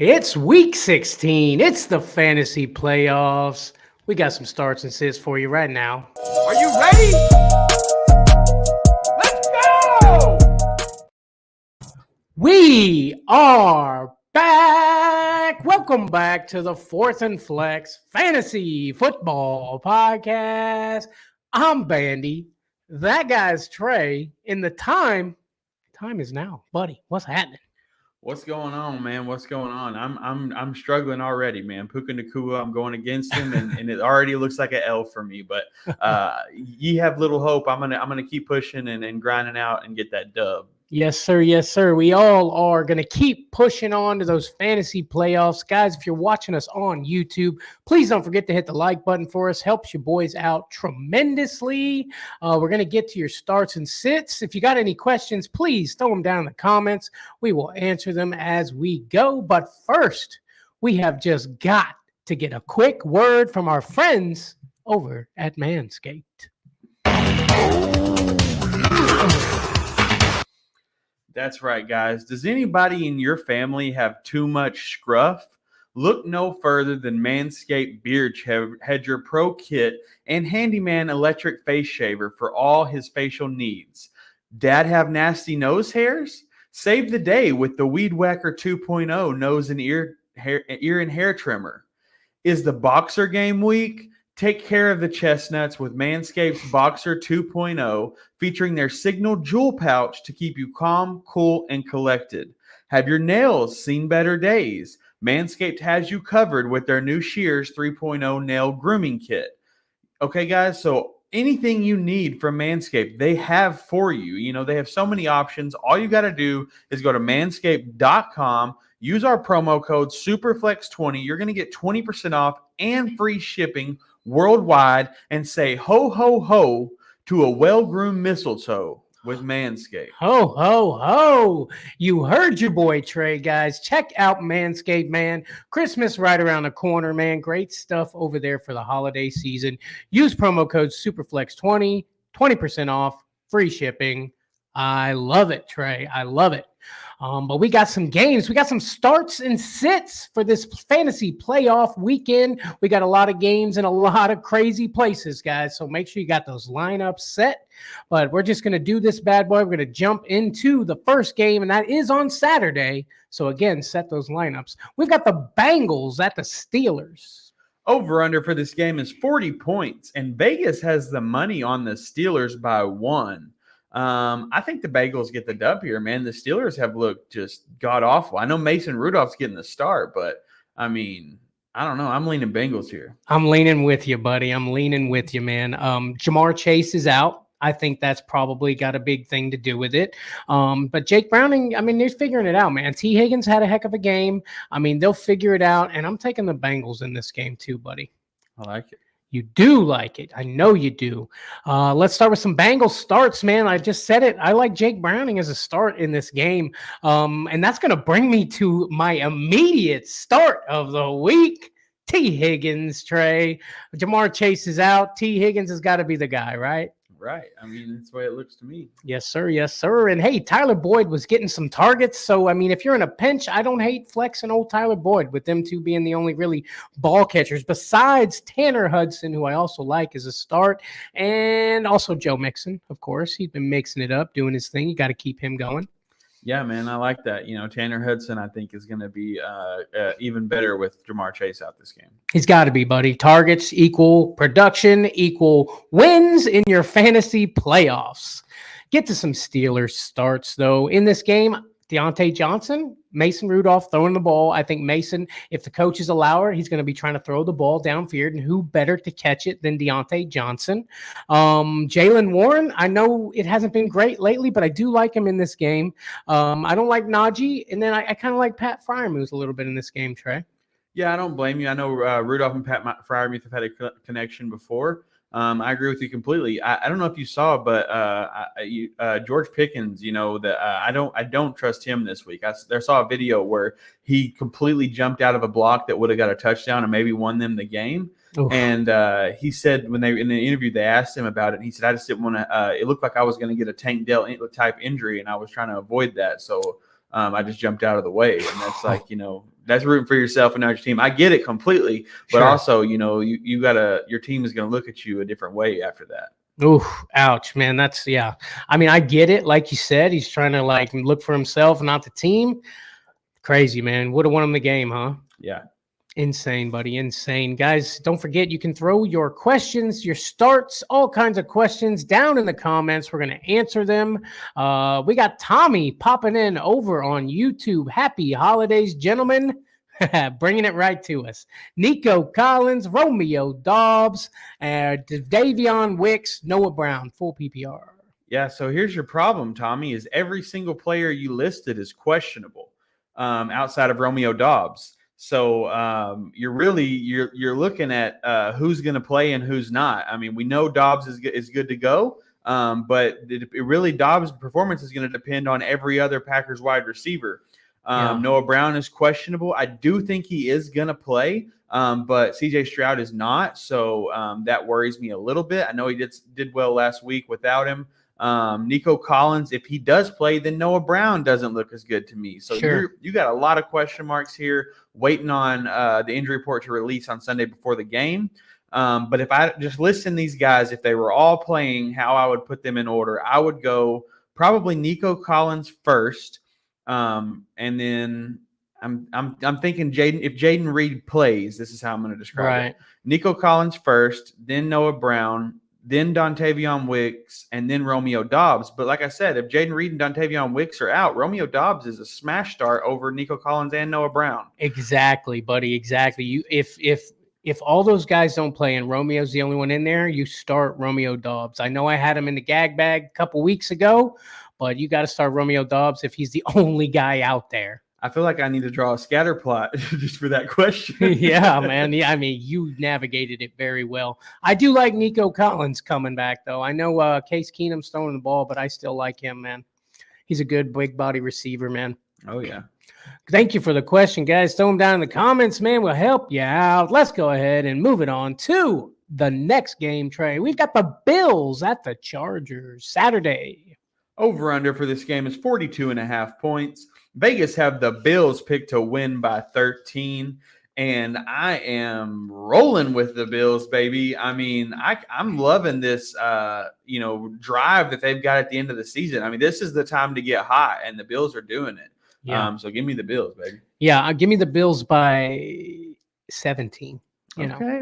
It's week 16. It's the fantasy playoffs. We got some starts and sits for you right now. Are you ready? Let's go! We are back. Welcome back to the Fourth and Flex Fantasy Football Podcast. I'm Bandy. That guy's Trey. In the time is now. Buddy, what's happening? What's going on, man? What's going on? I'm struggling already, man. Puka Nakua, I'm going against him, and it already looks like an L for me. But ye have little hope. I'm gonna keep pushing and grinding out and get that dub. Yes, sir. Yes, sir. We all are going to keep pushing on to those fantasy playoffs. Guys, if you're watching us on YouTube, please don't forget to hit the like button for us. Helps you boys out tremendously. We're going to get to your starts and sits. If you got any questions, please throw them down in the comments. We will answer them as we go. But first, we have just got to get a quick word from our friends over at Manscaped. That's right, guys. Does anybody in your family have too much scruff? Look no further than Manscaped Beard Hedger Pro Kit and Handyman Electric Face Shaver for all his facial needs. Dad have nasty nose hairs? Save the day with the Weed Whacker 2.0 nose and ear and hair trimmer. Is the boxer game weak? Take care of the chestnuts with Manscaped's Boxer 2.0, featuring their Signal Jewel Pouch to keep you calm, cool, and collected. Have your nails seen better days? Manscaped has you covered with their new Shears 3.0 Nail Grooming Kit. Okay, guys, so anything you need from Manscaped, they have for you. You know, they have so many options. All you got to do is go to manscaped.com, use our promo code SUPERFLEX20. You're going to get 20% off and free shipping worldwide, and say ho ho ho to a well-groomed mistletoe with Manscaped. Ho ho ho! You heard your boy Trey, guys. Check out Manscaped, man. Christmas right around the corner, man. Great stuff over there for the holiday season. Use promo code SUPERFLEX20, 20% off, free shipping. I love it, Trey. I love it. But we got some games. We got some starts and sits for this fantasy playoff weekend. We got a lot of games in a lot of crazy places, guys. So make sure you got those lineups set. But we're just going to do this bad boy. We're going to jump into the first game, and that is on Saturday. So, again, set those lineups. We've got the Bengals at the Steelers. Over-under for this game is 40 points, and Vegas has the money on the Steelers by 1. I think the Bengals get the dub here, man. The Steelers have looked just god-awful. I know Mason Rudolph's getting the start, but, I mean, I don't know. I'm leaning Bengals here. I'm leaning with you, buddy. I'm leaning with you, man. Jamar Chase is out. I think that's probably got a big thing to do with it. But Jake Browning, I mean, they're figuring it out, man. T. Higgins had a heck of a game. I mean, they'll figure it out, and I'm taking the Bengals in this game too, buddy. I like it. You do like it. I know you do. Let's start with some Bengals starts, man. I just said it. I like Jake Browning as a start in this game. And that's going to bring me to my immediate start of the week. T. Higgins, Trey. Jamar Chase is out. T. Higgins has got to be the guy, right? Right. I mean, that's the way it looks to me. Yes, sir. Yes, sir. And, hey, Tyler Boyd was getting some targets. So, I mean, if you're in a pinch, I don't hate flexing old Tyler Boyd with them two being the only really ball catchers besides Tanner Hudson, who I also like as a start, and also Joe Mixon, of course. He's been mixing it up, doing his thing. You got to keep him going. Yeah, man, I like that. You know, Tanner Hudson, I think, is going to be even better with Jamar Chase out this game. He's got to be, buddy. Targets equal production equal wins in your fantasy playoffs. Get to some Steelers starts, though. In this game, Deontay Johnson, Mason Rudolph throwing the ball. I think Mason, if the coaches allow her, he's going to be trying to throw the ball downfield, and who better to catch it than Deontay Johnson? Jaylen Warren, I know it hasn't been great lately, but I do like him in this game. I don't like Najee, and then I kind of like Pat Freiermuth a little bit in this game, Trey. Yeah, I don't blame you. I know Rudolph and Pat Freiermuth have had a connection before. I agree with you completely. I don't know if you saw, but George Pickens, you know, that I don't trust him this week. I saw a video where he completely jumped out of a block that would have got a touchdown and maybe won them the game. Oof. And he said when they in the interview they asked him about it, and he said, "I just didn't want to. It looked like I was going to get a Tank Dell type injury, and I was trying to avoid that. So I just jumped out of the way. And that's like, that's rooting for yourself and not your team. I get it completely, but also, you gotta, your team is going to look at you a different way after that. Ooh, ouch, man. That's, yeah. I mean, I get it. Like you said, he's trying to like look for himself, not the team. Crazy, man. Would have won him the game, huh? Yeah. Insane, buddy. Insane. Guys, don't forget you can throw your questions, your starts, all kinds of questions down in the comments. We're going to answer them. We got Tommy popping in over on YouTube. Happy holidays, gentlemen. Bringing it right to us. Nico Collins, Romeo Dobbs, Davion Wicks, Noah Brown, full PPR. Yeah, so here's your problem, Tommy, is every single player you listed is questionable outside of Romeo Dobbs. So you're looking at who's going to play and who's not. I mean, we know Dobbs is good to go, but it really Dobbs' performance is going to depend on every other Packers wide receiver. Noah Brown is questionable. I do think he is going to play, but CJ Stroud is not. So that worries me a little bit. I know he did well last week without him. Nico Collins, if he does play, then Noah Brown doesn't look as good to me. So you got a lot of question marks here waiting on the injury report to release on Sunday before the game. But if I just listen these guys, if they were all playing, how I would put them in order, I would go probably Nico Collins first. And then I'm thinking if Jaden Reed plays, this is how I'm going to describe it. Nico Collins first, then Noah Brown, then Dontavion Wicks, and then Romeo Dobbs. But like I said, if Jaden Reed and Dontavion Wicks are out, Romeo Dobbs is a smash start over Nico Collins and Noah Brown. Exactly, buddy. Exactly. If all those guys don't play and Romeo's the only one in there, you start Romeo Dobbs. I know I had him in the gag bag a couple weeks ago, but you got to start Romeo Dobbs if he's the only guy out there. I feel like I need to draw a scatter plot just for that question. Yeah, man. Yeah, I mean, you navigated it very well. I do like Nico Collins coming back, though. I know Case Keenum's throwing the ball, but I still like him, man. He's a good big body receiver, man. Oh, yeah. Thank you for the question, guys. Throw them down in the comments, man. We'll help you out. Let's go ahead and move it on to the next game, Trey. We've got the Bills at the Chargers Saturday. Over-under for this game is 42.5 points. Vegas have the Bills picked to win by 13, and I am rolling with the Bills, baby. I mean, I'm loving this, drive that they've got at the end of the season. I mean, this is the time to get hot, and the Bills are doing it. Yeah. So give me the Bills, baby. Yeah, give me the Bills by 17. Okay.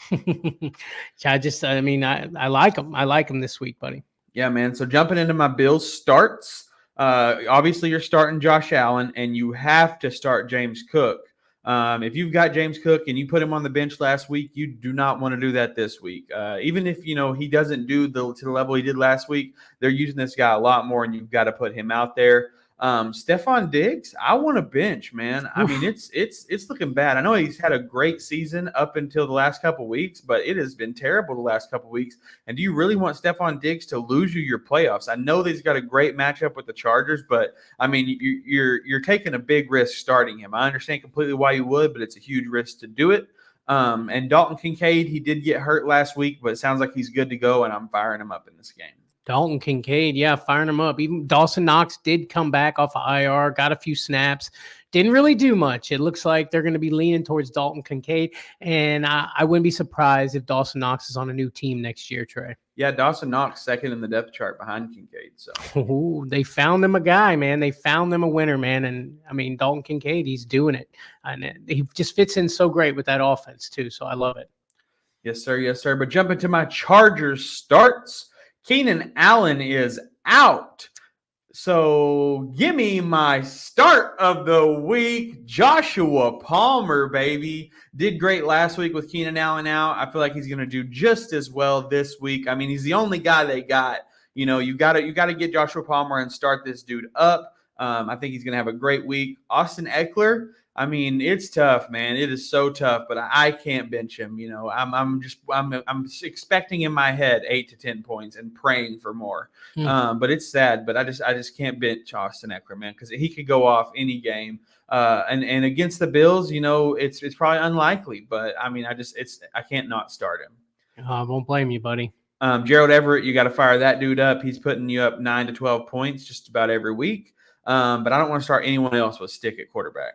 I like them. I like them this week, buddy. Yeah, man. So jumping into my Bills starts. Obviously, you're starting Josh Allen, and you have to start James Cook. If you've got James Cook and you put him on the bench last week, you do not want to do that this week. Even if he doesn't do to the level he did last week, they're using this guy a lot more, and you've got to put him out there. Stephon Diggs, I want to bench, man. I mean, it's looking bad. I know he's had a great season up until the last couple of weeks, but it has been terrible the last couple of weeks. And do you really want Stephon Diggs to lose you your playoffs? I know that he's got a great matchup with the Chargers, but I mean, you're taking a big risk starting him. I understand completely why you would, but it's a huge risk to do it. And Dalton Kincaid, he did get hurt last week, but it sounds like he's good to go, and I'm firing him up in this game. Dalton Kincaid, yeah, firing him up. Even Dawson Knox did come back off of IR, got a few snaps. Didn't really do much. It looks like they're going to be leaning towards Dalton Kincaid, and I wouldn't be surprised if Dawson Knox is on a new team next year, Trey. Yeah, Dawson Knox second in the depth chart behind Kincaid. So they found them a guy, man. They found them a winner, man. And, I mean, Dalton Kincaid, he's doing it. And he just fits in so great with that offense, too, so I love it. Yes, sir. Yes, sir. But jumping to my Chargers starts. Keenan Allen is out. So give me my start of the week. Joshua Palmer, baby. Did great last week with Keenan Allen out. I feel like he's going to do just as well this week. I mean, he's the only guy they got. You got to get Joshua Palmer and start this dude up. I think he's going to have a great week. Austin Eckler, I mean, it's tough, man. It is so tough, but I can't bench him. I'm expecting in my head 8 to 10 points and praying for more. But it's sad. But I just can't bench Austin Eckler, man, because he could go off any game. And against the Bills, it's probably unlikely. But I mean, I can't not start him. I won't blame you, buddy. Gerald Everett, you got to fire that dude up. He's putting you up 9 to 12 points just about every week. But I don't want to start anyone else with Stick at quarterback.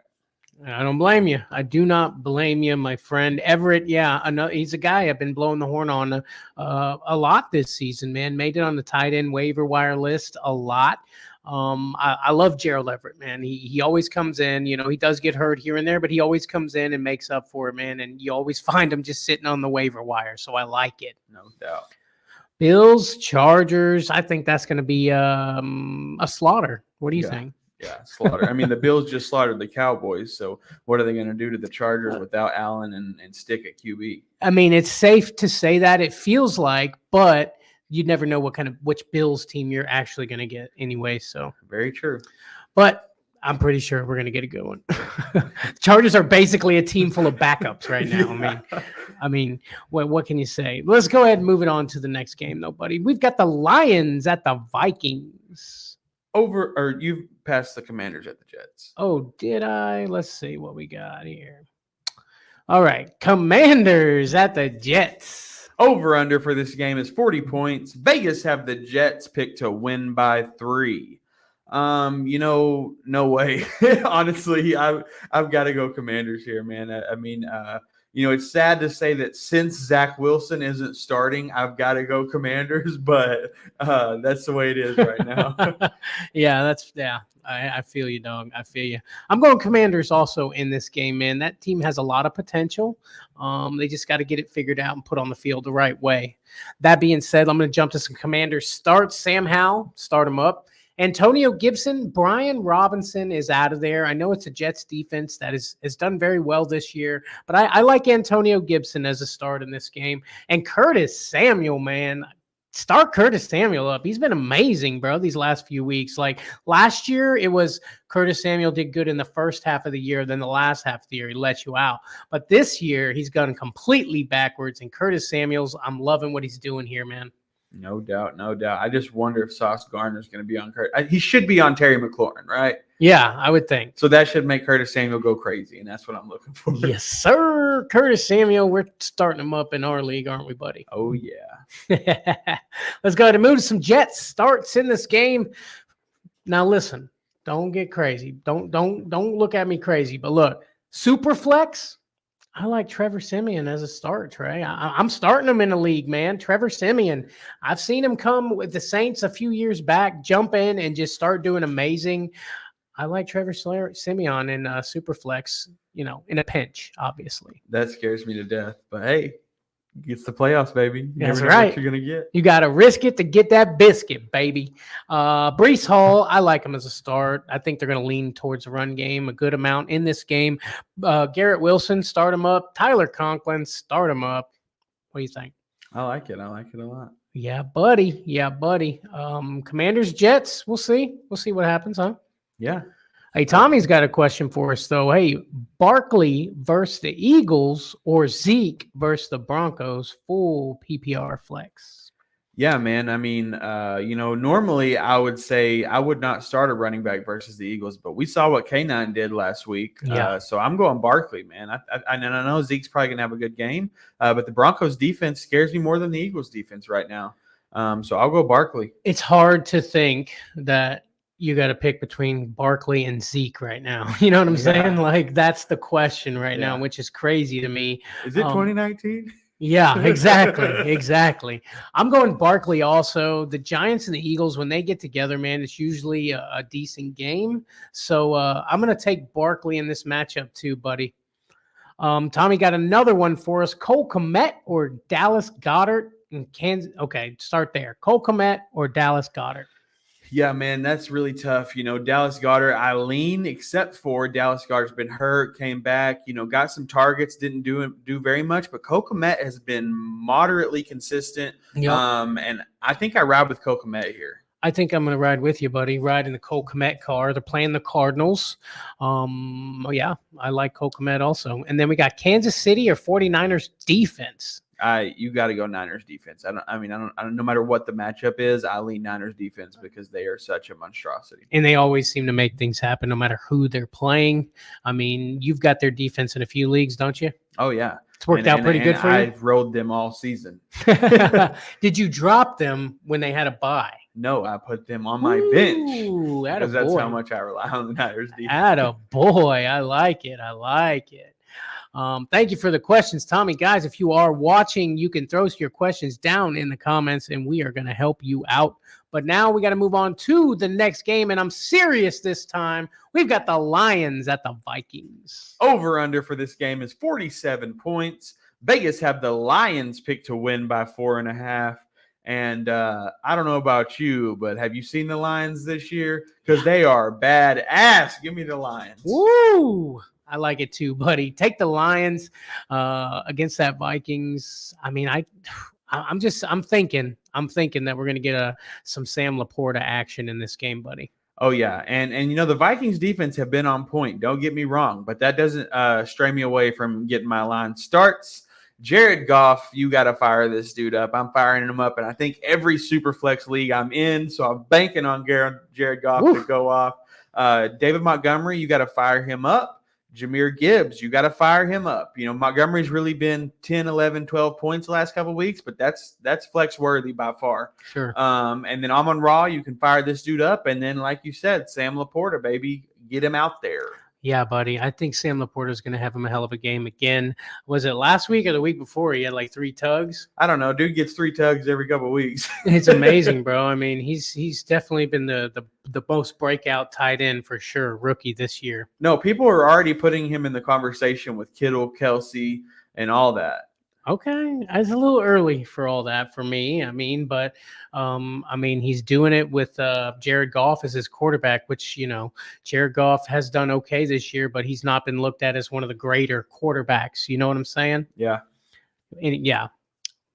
I don't blame you. I do not blame you, my friend. Everett, yeah, he's a guy I've been blowing the horn on a lot this season, man. Made it on the tight end waiver wire list a lot. I love Gerald Everett, man. He always comes in. You know, he does get hurt here and there, but he always comes in and makes up for it, man. And you always find him just sitting on the waiver wire, so I like it. No doubt. Bills, Chargers. I think that's going to be a slaughter. What do you think? Yeah, slaughter. I mean, the Bills just slaughtered the Cowboys, so what are they going to do to the Chargers without Allen and Stick at QB? I mean, it's safe to say that. It feels like, but you never know which Bills team you're actually going to get anyway. So very true. But I'm pretty sure we're going to get a good one. Chargers are basically a team full of backups right now. Yeah. I mean, what can you say? Let's go ahead and move it on to the next game, though, buddy. We've got the Lions at the Vikings. You've passed the Commanders at the Jets. Oh, did I? Let's see what we got here. All right. Commanders at the Jets. Over under for this game is 40 points. Vegas have the Jets picked to win by 3. No way. Honestly, I've got to go Commanders here, man. I mean, it's sad to say that since Zach Wilson isn't starting, I've got to go Commanders, but that's the way it is right now. I feel you, dog. I feel you. I'm going Commanders also in this game, man. That team has a lot of potential. They just got to get it figured out and put on the field the right way. That being said, I'm going to jump to some Commanders starts. Sam Howell, start him up. Antonio Gibson, Brian Robinson is out of there. I know it's a Jets defense that has done very well this year, but I like Antonio Gibson as a start in this game. And Curtis Samuel, man, start Curtis Samuel up. He's been amazing, bro, these last few weeks. Like last year, it was Curtis Samuel did good in the first half of the year. Then the last half of the year, he let you out. But this year, he's gone completely backwards. And Curtis Samuel's, I'm loving what he's doing here, man. No doubt. I just wonder if Sauce Gardner's going to be on Curtis. He should be on Terry McLaurin, right? Yeah, I would think. So that should make Curtis Samuel go crazy, and that's what I'm looking for. Yes, sir. Curtis Samuel, we're starting him up in our league, aren't we, buddy? Oh, yeah. Let's go ahead and move to some Jets starts in this game. Now, listen, don't get crazy. Don't look at me crazy. But look, super flex. I like Trevor Siemian as a start, Trey. I'm starting him in a league, man. Trevor Siemian. I've seen him come with the Saints a few years back, jump in and just start doing amazing. I like Trevor Siemian in Superflex, in a pinch, obviously. That scares me to death. But, hey, it's the playoffs, baby. You That's never know right. what you're going to get. You got to risk it to get that biscuit, baby. Breece Hall, I like him as a start. I think they're going to lean towards the run game a good amount in this game. Garrett Wilson, start him up. Tyler Conklin, start him up. What do you think? I like it. I like it a lot. Yeah, buddy. Commanders, Jets, we'll see. We'll see what happens, huh? Yeah. Hey, Tommy's got a question for us, though. Hey, Barkley versus the Eagles or Zeke versus the Broncos, full PPR flex? Yeah, man. I mean, normally I would say I would not start a running back versus the Eagles, but we saw what K9 did last week. Yeah. So I'm going Barkley, man. I know Zeke's probably going to have a good game, but the Broncos defense scares me more than the Eagles defense right now. So I'll go Barkley. It's hard to think that you got to pick between Barkley and Zeke right now. You know what I'm saying? Like, that's the question right now, which is crazy to me. Is it 2019? Yeah, exactly. I'm going Barkley also. The Giants and the Eagles, when they get together, man, it's usually a decent game. So I'm going to take Barkley in this matchup too, buddy. Tommy got another one for us. Cole Kmet or Dallas Goedert in Kansas. Okay, start there. Cole Kmet or Dallas Goedert? Yeah, man, that's really tough. Dallas Goedert, I lean, except for Dallas Goedert's been hurt, came back, got some targets, didn't do very much, but Cole Kmet has been moderately consistent. Yep. And I think I ride with Cole Kmet here. I think I'm going to ride with you, buddy. Ride in the Cole Kmet car. They're playing the Cardinals. I like Cole Kmet also. And then we got Kansas City or 49ers defense. You got to go Niners defense. I don't. No matter what the matchup is, I lean Niners defense because they are such a monstrosity. And they always seem to make things happen, no matter who they're playing. I mean, you've got their defense in a few leagues, don't you? Oh yeah, it's worked out pretty good for you. I've rolled them all season. Did you drop them when they had a bye? No, I put them on my bench because that's how attaboy. much I rely on the Niners defense. Attaboy. I like it. I like it. Thank you for the questions, Tommy. Guys, if you are watching, you can throw your questions down in the comments, and we are going to help you out. But now we got to move on to the next game, and I'm serious this time. We've got the Lions at the Vikings. Over-under for this game is 47 points. Vegas have the Lions picked to win by 4.5. And I don't know about you, but have you seen the Lions this year? Because they are badass. Give me the Lions. Woo! I like it too, buddy. Take the Lions against that Vikings. I mean, I'm thinking that we're gonna get some Sam Laporta action in this game, buddy. Oh yeah, and you know the Vikings defense have been on point. Don't get me wrong, but that doesn't stray me away from getting my line starts. Jared Goff, you got to fire this dude up. I'm firing him up, and I think every super flex league I'm in, so I'm banking on Jared Goff to go off. David Montgomery, you got to fire him up. Jahmyr Gibbs, you got to fire him up. You know, Montgomery's really been 10, 11, 12 points the last couple of weeks, but that's flex worthy by far. Sure. And then Amon-Ra, you can fire this dude up. And then, like you said, Sam Laporta, baby, get him out there. Yeah, buddy. I think Sam Laporta is going to have him a hell of a game again. Was it last week or the week before? He had like 3 tugs. I don't know. Dude gets 3 tugs every couple of weeks. It's amazing, bro. I mean, he's definitely been the most breakout tight end for sure, rookie this year. No, people are already putting him in the conversation with Kittle, Kelsey, and all that. Okay, it's a little early for all that for me. I mean, but he's doing it with Jared Goff as his quarterback, which, you know, Jared Goff has done okay this year, but he's not been looked at as one of the greater quarterbacks. You know what I'm saying? Yeah. Yeah,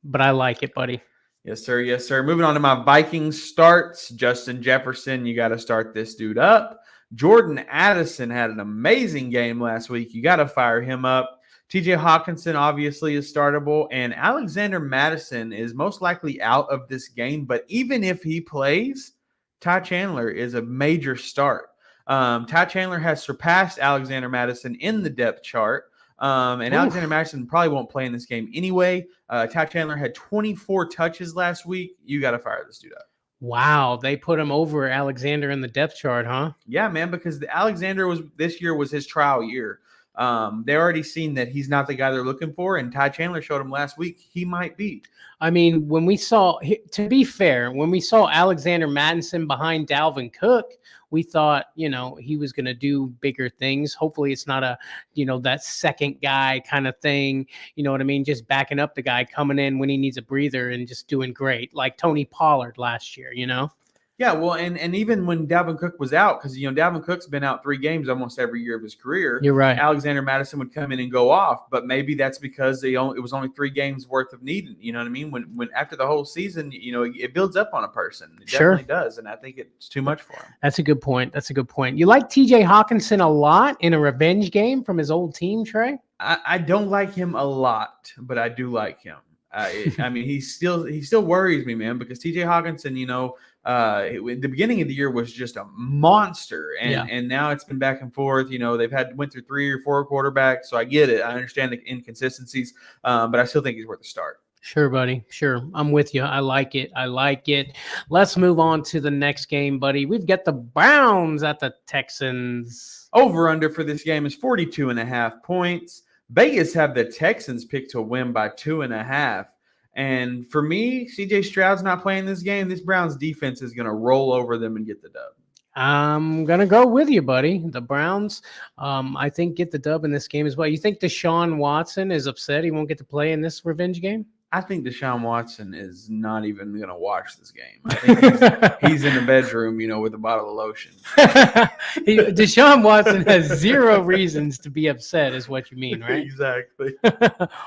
but I like it, buddy. Yes, sir. Yes, sir. Moving on to my Vikings starts. Justin Jefferson, you got to start this dude up. Jordan Addison had an amazing game last week. You got to fire him up. TJ Hawkinson obviously is startable, and Alexander Mattison is most likely out of this game. But even if he plays, Ty Chandler is a major start. Ty Chandler has surpassed Alexander Mattison in the depth chart, and Alexander Mattison probably won't play in this game anyway. Ty Chandler had 24 touches last week. You got to fire this dude up. Wow, they put him over Alexander in the depth chart, huh? Yeah, man, because Alexander this year was his trial year. They already seen that he's not the guy they're looking for, and Ty Chandler showed him last week he might be. I mean, to be fair, when we saw Alexander Mattison behind Dalvin Cook, we thought, you know, he was going to do bigger things. Hopefully it's not that second guy kind of thing. You know what I mean? Just backing up the guy coming in when he needs a breather and just doing great, like Tony Pollard last year, you know? Yeah, well, and even when Dalvin Cook was out, because, you know, Dalvin Cook's been out 3 games almost every year of his career. You're right. Alexander Mattison would come in and go off, but maybe that's because it was only 3 games worth of needing. You know what I mean? When after the whole season, you know, it builds up on a person. It definitely does, and I think it's too much for him. That's a good point. You like TJ Hawkinson a lot in a revenge game from his old team, Trey? I don't like him a lot, but I do like him. I mean, he still worries me, man, because TJ Hawkinson, you know, the beginning of the year was just a monster, and now it's been back and forth. You know, went through 3 or 4 quarterbacks, so I get it. I understand the inconsistencies, but I still think he's worth a start. Sure, buddy. Sure. I'm with you. I like it. Let's move on to the next game, buddy. We've got the Browns at the Texans. Over-under for this game is 42.5 points. Vegas have the Texans picked to win by 2.5. And for me, CJ Stroud's not playing this game. This Browns defense is going to roll over them and get the dub. I'm going to go with you, buddy. The Browns, I think, get the dub in this game as well. You think Deshaun Watson is upset he won't get to play in this revenge game? I think Deshaun Watson is not even going to watch this game. I think he's in the bedroom, you know, with a bottle of lotion. Deshaun Watson has 0 reasons to be upset, is what you mean, right? Exactly.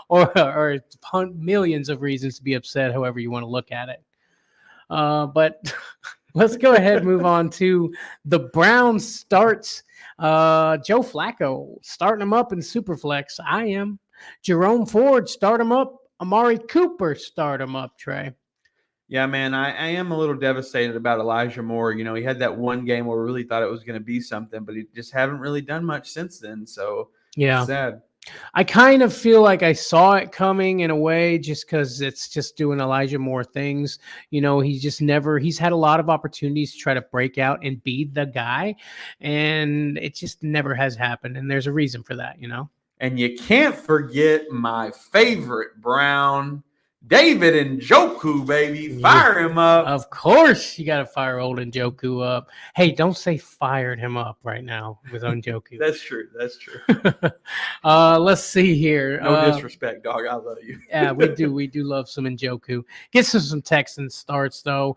or millions of reasons to be upset, however you want to look at it. But let's go ahead and move on to the Browns starts. Joe Flacco starting him up in Superflex. I am. Jerome Ford start him up. Amari Cooper start him up, Trey. Yeah, man, I am a little devastated about Elijah Moore. You know, he had that one game where we really thought it was going to be something, but he just haven't really done much since then. So, yeah, sad. I kind of feel like I saw it coming in a way, just because it's just doing Elijah Moore things. He's had a lot of opportunities to try to break out and be the guy, and it just never has happened. And there's a reason for that. And you can't forget my favorite Brown, David Njoku, baby. Fire him up. Of course, you got to fire old Njoku up. Hey, don't say fired him up right now with Njoku. That's true. Let's see here. No disrespect, dog. I love you. Yeah, we do. We do love some Njoku. Get some Texans starts, though.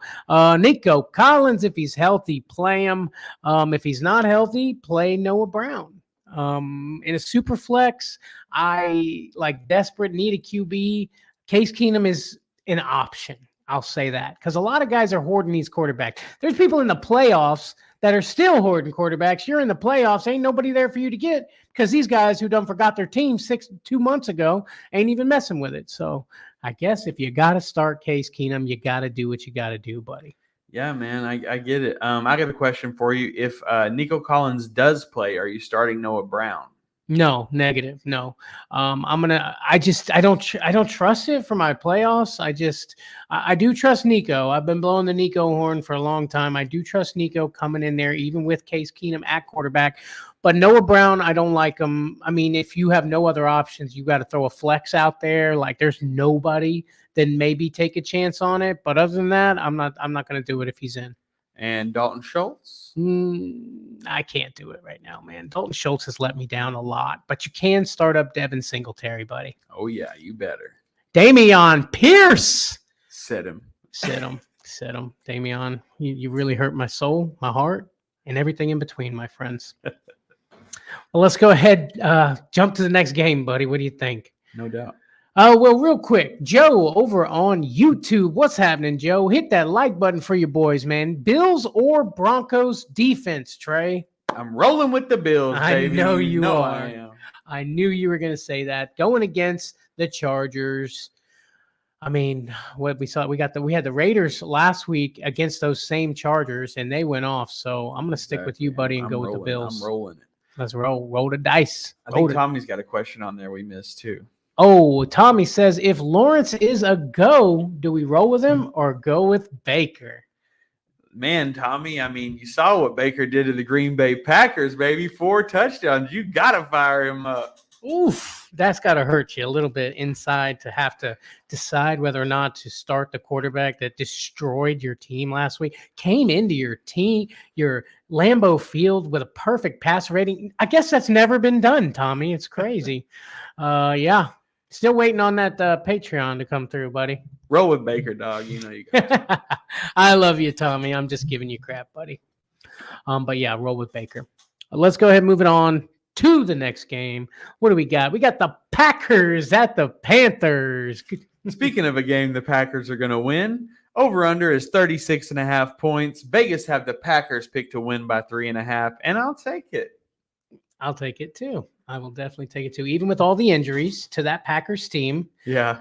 Nico Collins, if he's healthy, play him. If he's not healthy, play Noah Brown. In a super flex, I desperate need a QB. Case Keenum is an option. I'll say that, because a lot of guys are hoarding these quarterbacks. There's people in the playoffs that are still hoarding quarterbacks. You're in the playoffs. Ain't nobody there for you to get, because these guys who done forgot their team 2 months ago ain't even messing with it. So I guess if you got to start Case Keenum, you got to do what you got to do, buddy. Yeah, man, I get it. I got a question for you. If Nico Collins does play, are you starting Noah Brown? No, negative. No. I don't trust it for my playoffs. I do trust Nico. I've been blowing the Nico horn for a long time. I do trust Nico coming in there, even with Case Keenum at quarterback. But Noah Brown, I don't like him. I mean, if you have no other options, you got to throw a flex out there. Like, there's nobody, then maybe take a chance on it. But other than that, I'm not going to do it if he's in. And Dalton Schultz? I can't do it right now, man. Dalton Schultz has let me down a lot, but you can start up Devin Singletary, buddy. Oh, yeah, you better. Damian Pierce. Sit him. Damian, you really hurt my soul, my heart, and everything in between, my friends. Well, let's go ahead, jump to the next game, buddy. What do you think? No doubt. Well, real quick, Joe over on YouTube. What's happening, Joe? Hit that like button for your boys, man. Bills or Broncos defense, Trey? I'm rolling with the Bills, baby. I know you are. I am. I knew you were going to say that. Going against the Chargers. I mean, what we saw, we had the Raiders last week against those same Chargers, and they went off. So I'm going to stick with you, buddy, and go with the Bills. I'm rolling it. Let's roll the dice. I think Tommy's got a question on there we missed, too. Oh, Tommy says, if Lawrence is a go, do we roll with him or go with Baker? Man, Tommy, I mean, you saw what Baker did to the Green Bay Packers, baby. 4 touchdowns. You got to fire him up. Oof, that's got to hurt you a little bit inside to have to decide whether or not to start the quarterback that destroyed your team last week. Came into your team, your Lambeau Field with a perfect pass rating. I guess that's never been done, Tommy. It's crazy. Yeah. Still waiting on that Patreon to come through, buddy. Roll with Baker, dog. You know you got I love you, Tommy. I'm just giving you crap, buddy. But yeah, roll with Baker. Let's go ahead and move it on to the next game. What do we got? We got the Packers at the Panthers. Speaking of a game the Packers are going to win, over-under is 36.5 points. Vegas have the Packers picked to win by 3.5, and I'll take it. I'll take it too. I will definitely take it too. Even with all the injuries to that Packers team. Yeah.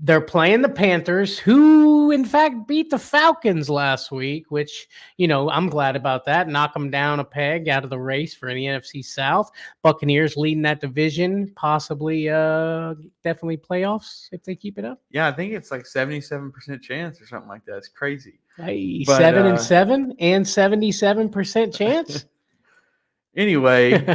They're playing the Panthers, who in fact beat the Falcons last week, which, I'm glad about that. Knock them down a peg out of the race for the NFC South. Buccaneers leading that division, possibly definitely playoffs if they keep it up. Yeah, I think it's like 77% chance or something like that. It's crazy. Hey, 7-7 and 77% chance? Anyway,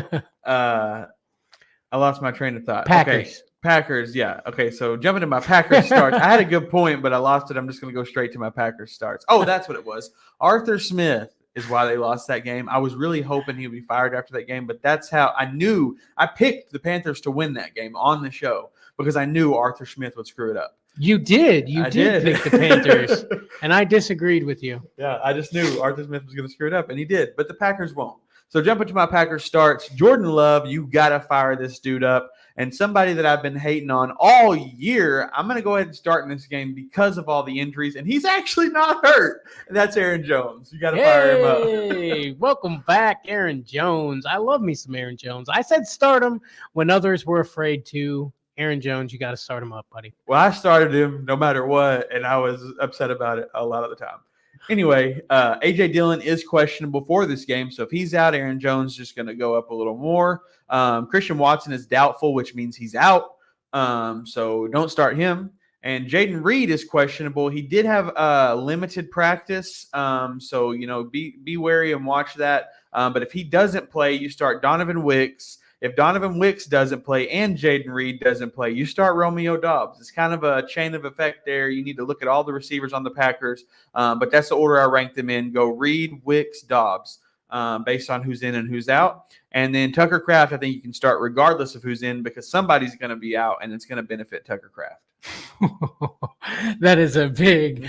I lost my train of thought. Packers. Okay. Packers, yeah. Okay, so jumping to my Packers starts. I had a good point, but I lost it. I'm just going to go straight to my Packers starts. Oh, that's what it was. Arthur Smith is why they lost that game. I was really hoping he would be fired after that game, but that's how I knew. I picked the Panthers to win that game on the show because I knew Arthur Smith would screw it up. You did. You did pick the Panthers, and I disagreed with you. Yeah, I just knew Arthur Smith was going to screw it up, and he did, but the Packers won't. So jumping to my Packers starts, Jordan Love, you got to fire this dude up. And somebody that I've been hating on all year, I'm going to go ahead and start in this game because of all the injuries. And he's actually not hurt. And that's Aaron Jones. You got to fire him up. Hey, welcome back, Aaron Jones. I love me some Aaron Jones. I said start him when others were afraid to. Aaron Jones, you got to start him up, buddy. Well, I started him no matter what, and I was upset about it a lot of the time. Anyway, A.J. Dillon is questionable for this game. So if he's out, Aaron Jones is just going to go up a little more. Christian Watson is doubtful, which means he's out. So don't start him. And Jaden Reed is questionable. He did have limited practice. So, be wary and watch that. But if he doesn't play, you start Donovan Wicks. If Donovan Wicks doesn't play and Jaden Reed doesn't play, you start Romeo Doubs. It's kind of a chain of effect there. You need to look at all the receivers on the Packers. But that's the order I ranked them in. Go Reed, Wicks, Doubs, based on who's in and who's out. And then Tucker Kraft, I think you can start regardless of who's in because somebody's going to be out, and it's going to benefit Tucker Kraft. That is a big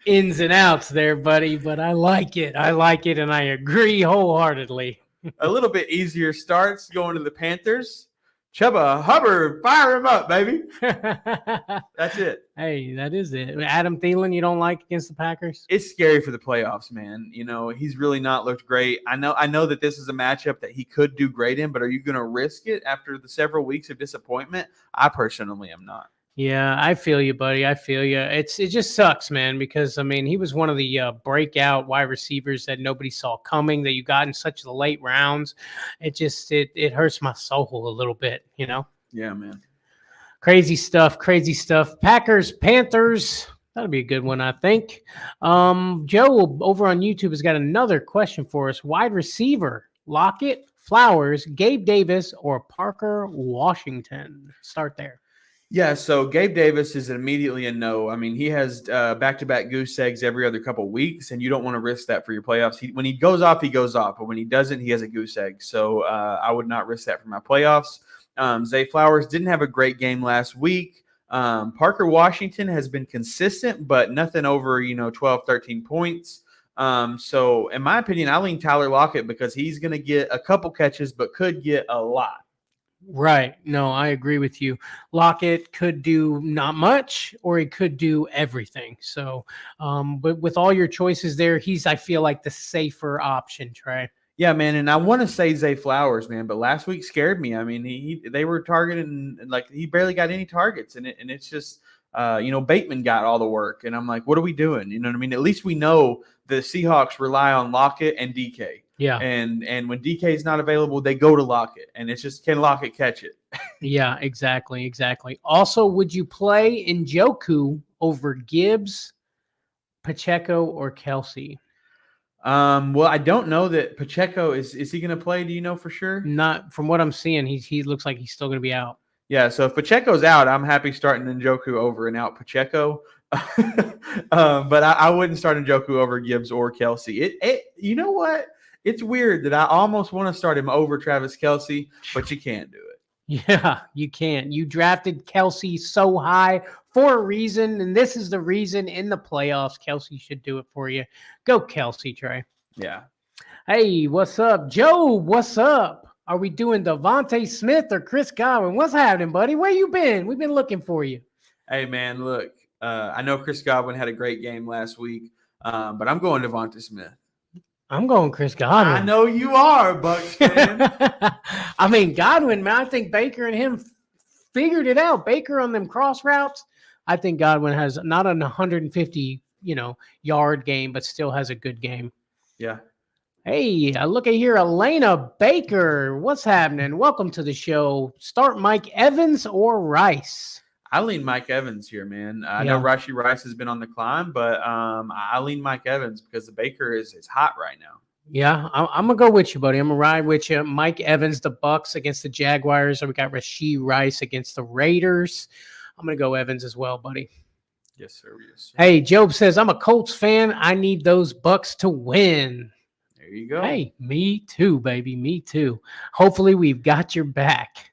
ins and outs there, buddy, but I like it. And I agree wholeheartedly. A little bit easier starts going to the Panthers. Chuba Hubbard, fire him up, baby. That's it. Hey, that is it. Adam Thielen, you don't like against the Packers? It's scary for the playoffs, man. He's really not looked great. I know that this is a matchup that he could do great in, but are you going to risk it after the several weeks of disappointment? I personally am not. Yeah, I feel you, buddy. I feel you. It just sucks, man, because, he was one of the breakout wide receivers that nobody saw coming, that you got in such the late rounds. It hurts my soul a little bit, Yeah, man. Crazy stuff. Packers, Panthers. That'll be a good one, I think. Joe over on YouTube has got another question for us. Wide receiver, Lockett, Flowers, Gabe Davis, or Parker Washington? Start there. Yeah, so Gabe Davis is immediately a no. He has back-to-back goose eggs every other couple of weeks, and you don't want to risk that for your playoffs. When he goes off, he goes off. But when he doesn't, he has a goose egg. So I would not risk that for my playoffs. Zay Flowers didn't have a great game last week. Parker Washington has been consistent, but nothing over 12, 13 points. So in my opinion, I lean Tyler Lockett because he's going to get a couple catches, but could get a lot. Right. No, I agree with you. Lockett could do not much, or he could do everything. So, but with all your choices there, I feel like the safer option, Trey. Yeah, man, and I want to say Zay Flowers, man, but last week scared me. They were targeting, like, he barely got any targets, and it's just, Bateman got all the work, and I'm like, what are we doing? You know what I mean? At least we know the Seahawks rely on Lockett and DK. Yeah. And when DK is not available, they go to Lockett, and it's just, can Lockett catch it? Yeah, exactly. Also, would you play Njoku over Gibbs, Pacheco, or Kelsey? Well, I don't know that Pacheco is he going to play? Do you know for sure? Not from what I'm seeing. He looks like he's still going to be out. Yeah, so if Pacheco's out, I'm happy starting Njoku over and out Pacheco. But I wouldn't start Njoku over Gibbs or Kelsey. You know what? It's weird that I almost want to start him over Travis Kelce, but you can't do it. Yeah, you can't. You drafted Kelsey so high for a reason, and this is the reason in the playoffs. Kelsey should do it for you. Go Kelsey, Trey. Yeah. Hey, what's up? Joe, what's up? Are we doing Devontae Smith or Chris Godwin? What's happening, buddy? Where you been? We've been looking for you. Hey, man, look, I know Chris Godwin had a great game last week, but I'm going Devontae Smith. I'm going Chris Godwin. I know you are, Bucs fan. Godwin, man, I think Baker and him figured it out. Baker on them cross routes. I think Godwin has not an 150, yard game, but still has a good game. Yeah. Hey, I look at here, Elena Baker. What's happening? Welcome to the show. Start Mike Evans or Rice? I lean Mike Evans here, man. I know Rashee Rice has been on the climb, but I lean Mike Evans because the Baker is hot right now. Yeah, I'm going to go with you, buddy. I'm going to ride with you. Mike Evans, the Bucs against the Jaguars. We got Rashee Rice against the Raiders. I'm going to go Evans as well, buddy. Yes, sir. Yes, sir. Hey, Job says, I'm a Colts fan. I need those Bucs to win. There you go. Hey, me too, baby. Me too. Hopefully we've got your back.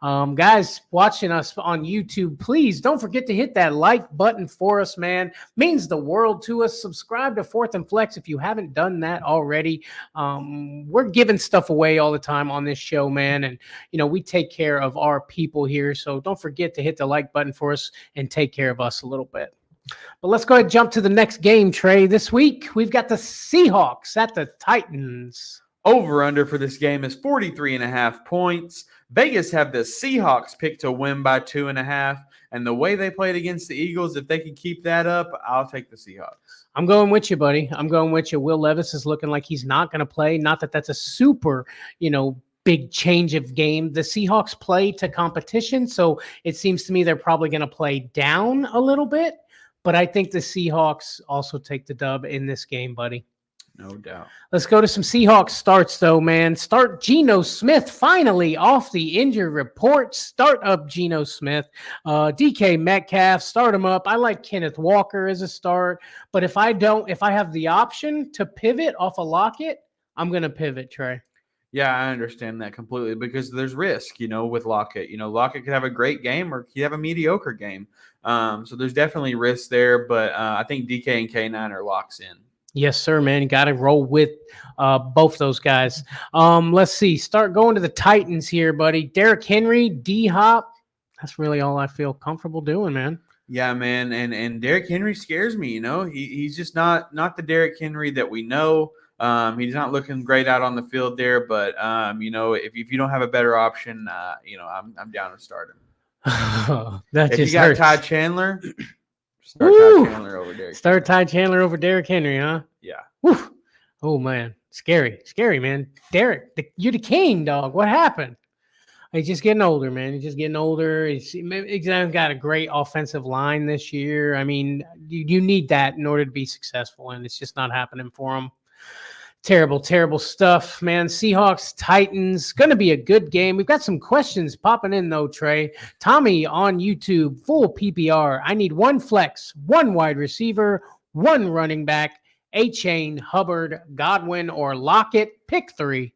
Guys watching us on YouTube, please don't forget to hit that like button for us, man. Means the world to us. Subscribe to Fourth and Flex if you haven't done that already. We're giving stuff away all the time on this show, man. And, we take care of our people here. So don't forget to hit the like button for us and take care of us a little bit. But let's go ahead and jump to the next game, Trey. This week, we've got the Seahawks at the Titans. Over-under for this game is 43.5 points. Vegas have the Seahawks picked to win by 2.5. And the way they played against the Eagles, if they can keep that up, I'll take the Seahawks. I'm going with you, buddy. I'm going with you. Will Levis is looking like he's not going to play. Not that that's a super, big change of game. The Seahawks play to competition, so it seems to me they're probably going to play down a little bit. But I think the Seahawks also take the dub in this game, buddy. No doubt. Let's go to some Seahawks starts, though, man. Start Geno Smith finally off the injury report. Start up Geno Smith. DK Metcalf, start him up. I like Kenneth Walker as a start. But if I have the option to pivot off a Lockett, I'm going to pivot, Trey. Yeah, I understand that completely because there's risk, with Lockett. Lockett could have a great game or he have a mediocre game. So there's definitely risk there. But I think DK and K9 are locks in. Yes, sir, man. You got to roll with both those guys. Let's see. Start going to the Titans here, buddy. Derrick Henry, D-Hop. That's really all I feel comfortable doing, man. Yeah, man. And Derrick Henry scares me, He's just not the Derrick Henry that we know. He's not looking great out on the field there, but if you don't have a better option, I'm down to start him. If you got hurts. Ty Chandler, start Ty Chandler over Derrick. Start Ty Chandler over Derrick Henry, huh? Yeah. Woo. Oh man, scary, man. Derrick, you're the king, dog. What happened? He's just getting older, man. He's just getting older. He's got a great offensive line this year. I mean, you need that in order to be successful, and it's just not happening for him. Terrible stuff, man. Seahawks, Titans, going to be a good game. We've got some questions popping in, though, Trey. Tommy on YouTube, full PPR. I need one flex, one wide receiver, one running back, A-Chain, Hubbard, Godwin, or Lockett. Pick three.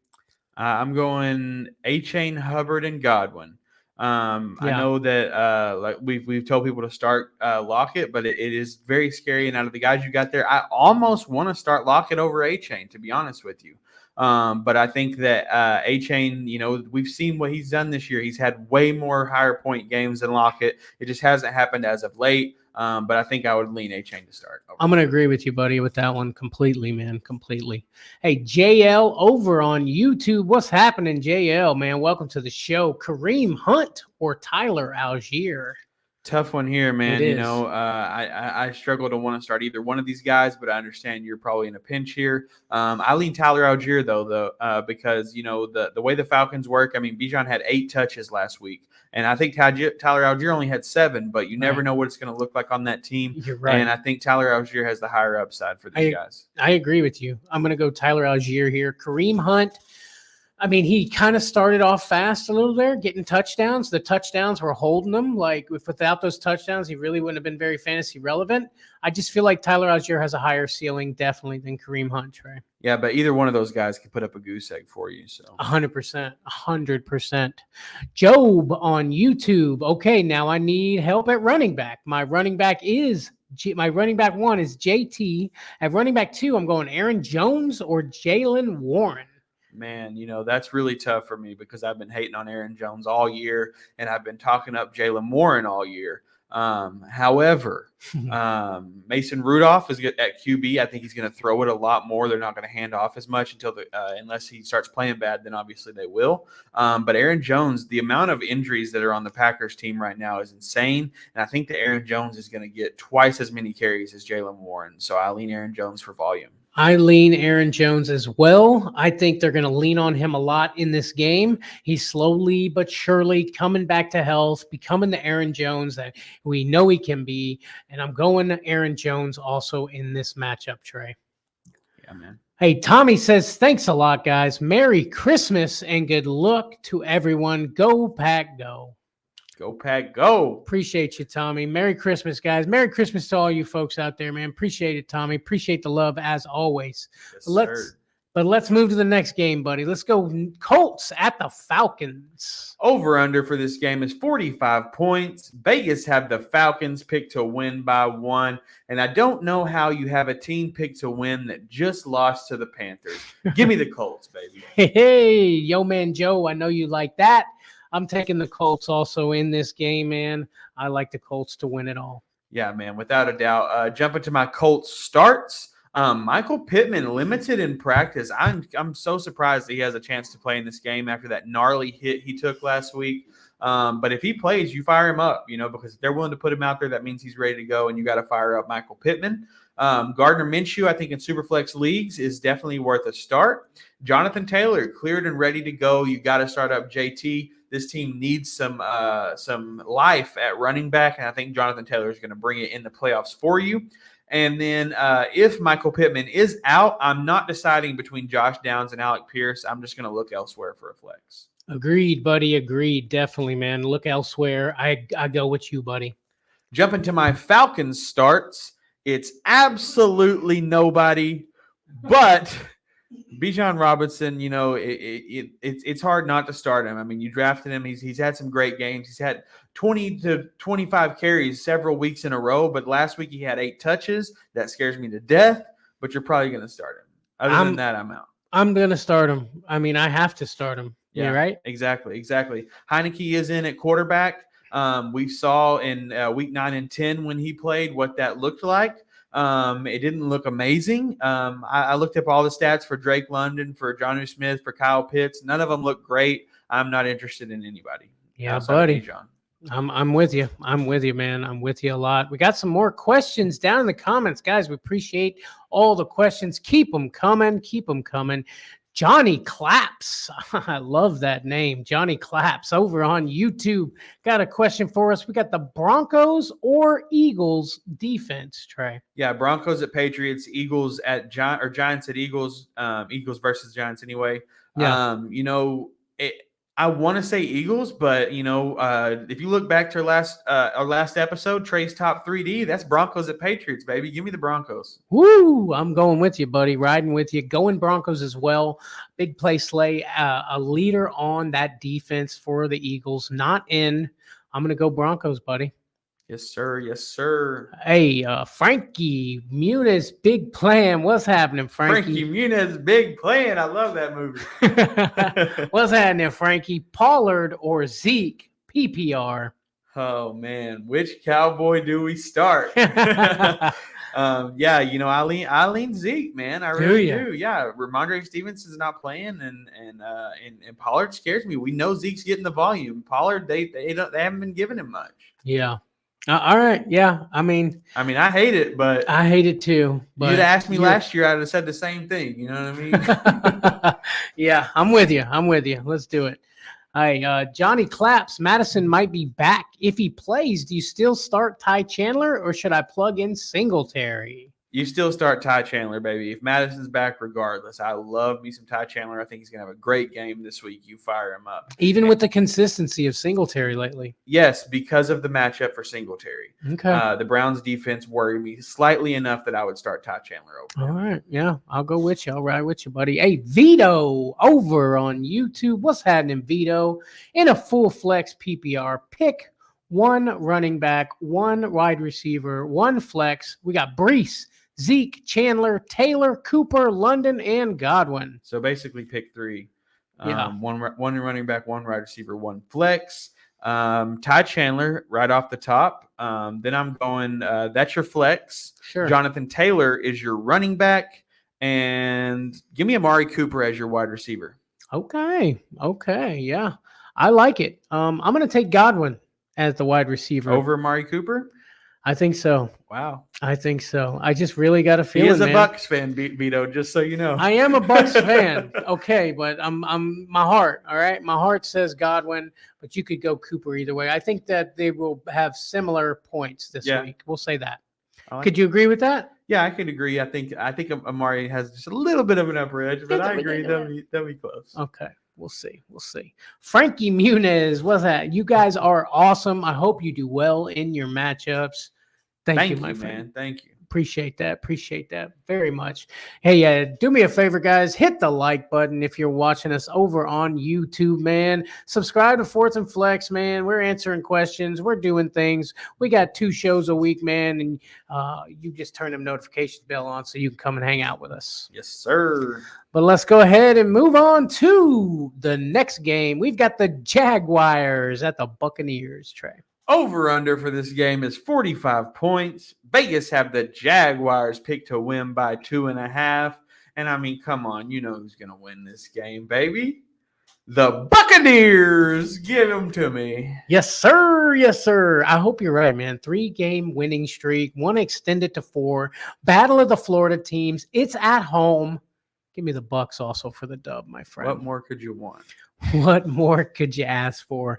I'm going A-Chain, Hubbard, and Godwin. I know that like we've told people to start Lockett, but it is very scary. And out of the guys you got there, I almost want to start Lockett over A-Chain, to be honest with you. But I think that A-Chain, we've seen what he's done this year. He's had way more higher point games than Lockett. It just hasn't happened as of late. But I think I would lean A-Chain to start. I'm going to agree with you, buddy, with that one completely, man, completely. Hey, JL over on YouTube. What's happening, JL, man? Welcome to the show. Kareem Hunt or Tyler Algier? Tough one here, man. I struggle to want to start either one of these guys, but I understand you're probably in a pinch here. I lean Tyler Algier, though, because, the way the Falcons work, I mean, Bijan had 8 touches last week. And I think Tyler Algier only had 7, but you never know what it's going to look like on that team. You're right. And I think Tyler Algier has the higher upside for these guys. I agree with you. I'm going to go Tyler Algier here. Kareem Hunt, I mean, he kind of started off fast a little there, getting touchdowns. The touchdowns were holding him. Like, without those touchdowns, he really wouldn't have been very fantasy relevant. I just feel like Tyler Algier has a higher ceiling, definitely, than Kareem Hunt, Trey. Yeah, but either one of those guys can put up a goose egg for you. So 100%. Job on YouTube. Okay, now I need help at running back. My running back one is JT. At running back 2, I'm going Aaron Jones or Jaylen Warren. Man, that's really tough for me because I've been hating on Aaron Jones all year, and I've been talking up Jaylen Warren all year. However, Mason Rudolph is good at QB. I think he's going to throw it a lot more. They're not going to hand off as much unless he starts playing bad. Then obviously they will. But Aaron Jones, the amount of injuries that are on the Packers team right now is insane, and I think that Aaron Jones is going to get twice as many carries as Jaylen Warren. So I lean Aaron Jones for volume. I lean Aaron Jones as well. I think they're going to lean on him a lot in this game. He's slowly but surely coming back to health, becoming the Aaron Jones that we know he can be. And I'm going Aaron Jones also in this matchup, Trey. Yeah, man. Hey, Tommy says, thanks a lot, guys. Merry Christmas and good luck to everyone. Go Pack, go. Go Pack, go. Appreciate you, Tommy. Merry Christmas, guys. Merry Christmas to all you folks out there, man. Appreciate it, Tommy. Appreciate the love as always. Yes, Let's move to the next game, buddy. Let's go Colts at the Falcons. Over under for this game is 45 points. Vegas have the Falcons picked to win by 1. And I don't know how you have a team picked to win that just lost to the Panthers. Give me the Colts, baby. Hey, yo, man, Joe, I know you like that. I'm taking the Colts also in this game, man. I like the Colts to win it all. Yeah, man, without a doubt. Jumping to my Colts starts. Michael Pittman limited in practice. I'm so surprised that he has a chance to play in this game after that gnarly hit he took last week. But if he plays, you fire him up, because if they're willing to put him out there, that means he's ready to go, and you got to fire up Michael Pittman. Gardner Minshew, I think in Superflex leagues is definitely worth a start. Jonathan Taylor cleared and ready to go. You got to start up JT. This team needs some life at running back, and I think Jonathan Taylor is going to bring it in the playoffs for you. And then if Michael Pittman is out, I'm not deciding between Josh Downs and Alec Pierce. I'm just going to look elsewhere for a flex. Agreed, buddy. Agreed. Definitely, man. Look elsewhere. I go with you, buddy. Jumping to my Falcons starts, it's absolutely nobody but Bijan Robinson. It's hard not to start him. I mean, you drafted him. He's had some great games. He's had 20 to 25 carries several weeks in a row, but last week he had 8 touches. That scares me to death, but you're probably going to start him. Other than that, I'm out. I'm going to start him. I mean, I have to start him. Yeah, right? Exactly. Heineke is in at quarterback. We saw in week 9 and 10 when he played what that looked like. It didn't look amazing. I looked up all the stats for Drake London, for Jonnu Smith, for Kyle Pitts. None of them look great. I'm not interested in anybody. Yeah, buddy. I'm with you. I'm with you, man. I'm with you a lot. We got some more questions down in the comments, guys. We appreciate all the questions. Keep them coming. Keep them coming. Johnny Claps. I love that name. Johnny Claps over on YouTube. Got a question for us. We got the Broncos or Eagles defense, Trey. Yeah, Broncos at Patriots, Eagles at Giants at Eagles. Eagles versus Giants anyway. Yeah. I want to say Eagles, but if you look back to our last episode, Trey's top 3D, that's Broncos at Patriots, baby. Give me the Broncos. Woo! I'm going with you, buddy. Riding with you. Going Broncos as well. Big play Slay, a leader on that defense for the Eagles. Not in. I'm going to go Broncos, buddy. Yes, sir. Yes, sir. Hey, Frankie Muniz, big plan. What's happening, Frankie? Frankie Muniz, big plan. I love that movie. What's happening, Frankie? Pollard or Zeke? PPR. Oh, man. Which Cowboy do we start? I lean Zeke, man. I really do. Yeah, Ramondre Stevenson's not playing, and Pollard scares me. We know Zeke's getting the volume. Pollard, they haven't been giving him much. Yeah. All right. Yeah. I mean, I hate it, but I hate it too. But you'd asked me last year, I'd have said the same thing. You know what I mean? Yeah, I'm with you. Let's do it. Hey, Johnny Claps. Madison might be back. If he plays, do you still start Ty Chandler or should I plug in Singletary? You still start Ty Chandler, baby. If Madison's back, regardless. I love me some Ty Chandler. I think he's going to have a great game this week. You fire him up. Even with the consistency of Singletary lately. Yes, because of the matchup for Singletary. Okay. The Browns defense worried me slightly enough that I would start Ty Chandler over him. All right. Yeah, I'll go with you. I'll ride with you, buddy. Hey, Vito over on YouTube. What's happening, Vito? In a full flex PPR, pick one running back, one wide receiver, one flex. We got Brees, Zeke, Chandler, Taylor, Cooper, London, and Godwin. So basically pick 3. Yeah. One running back, one wide receiver, one flex. Ty Chandler right off the top. Then I'm going, that's your flex. Sure. Jonathan Taylor is your running back. And give me Amari Cooper as your wide receiver. Okay. Yeah. I like it. I'm going to take Godwin as the wide receiver. Over Amari Cooper? I think so. Wow. I think so. I just really got a feeling. He is a Bucs fan, Vito, just so you know. I am a Bucs fan. Okay, but I'm my heart, all right? My heart says Godwin, but you could go Cooper either way. I think that they will have similar points this week. We'll say that. Could you agree with that? Yeah, I could agree. I think Amari has just a little bit of an upper edge, but I agree. They'll be close. Okay. We'll see. Frankie Muniz, what's that? You guys are awesome. I hope you do well in your matchups. Thank you, my friend. Man. Thank you. Appreciate that very much. Hey, do me a favor, guys. Hit the like button if you're watching us over on YouTube, man. Subscribe to Fourth and Flex, man. We're answering questions. We're doing things. We got 2 shows a week, man, and you just turn them notifications bell on so you can come and hang out with us. Yes, sir. But let's go ahead and move on to the next game. We've got the Jaguars at the Buccaneers, Trey. Over under for this game is 45 points. Vegas have the Jaguars picked to win by 2.5. And I mean, come on, you know who's going to win this game, baby. The Buccaneers. Give them to me. Yes, sir. Yes, sir. I hope you're right, man. 3-game winning streak, one extended to 4. Battle of the Florida teams. It's at home. Give me the Bucs also for the dub, my friend. What more could you want? What more could you ask for?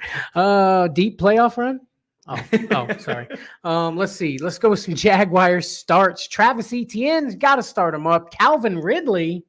Deep playoff run? Oh, sorry. Let's see. Let's go with some Jaguars starts. Travis Etienne's got to start him up. Calvin Ridley.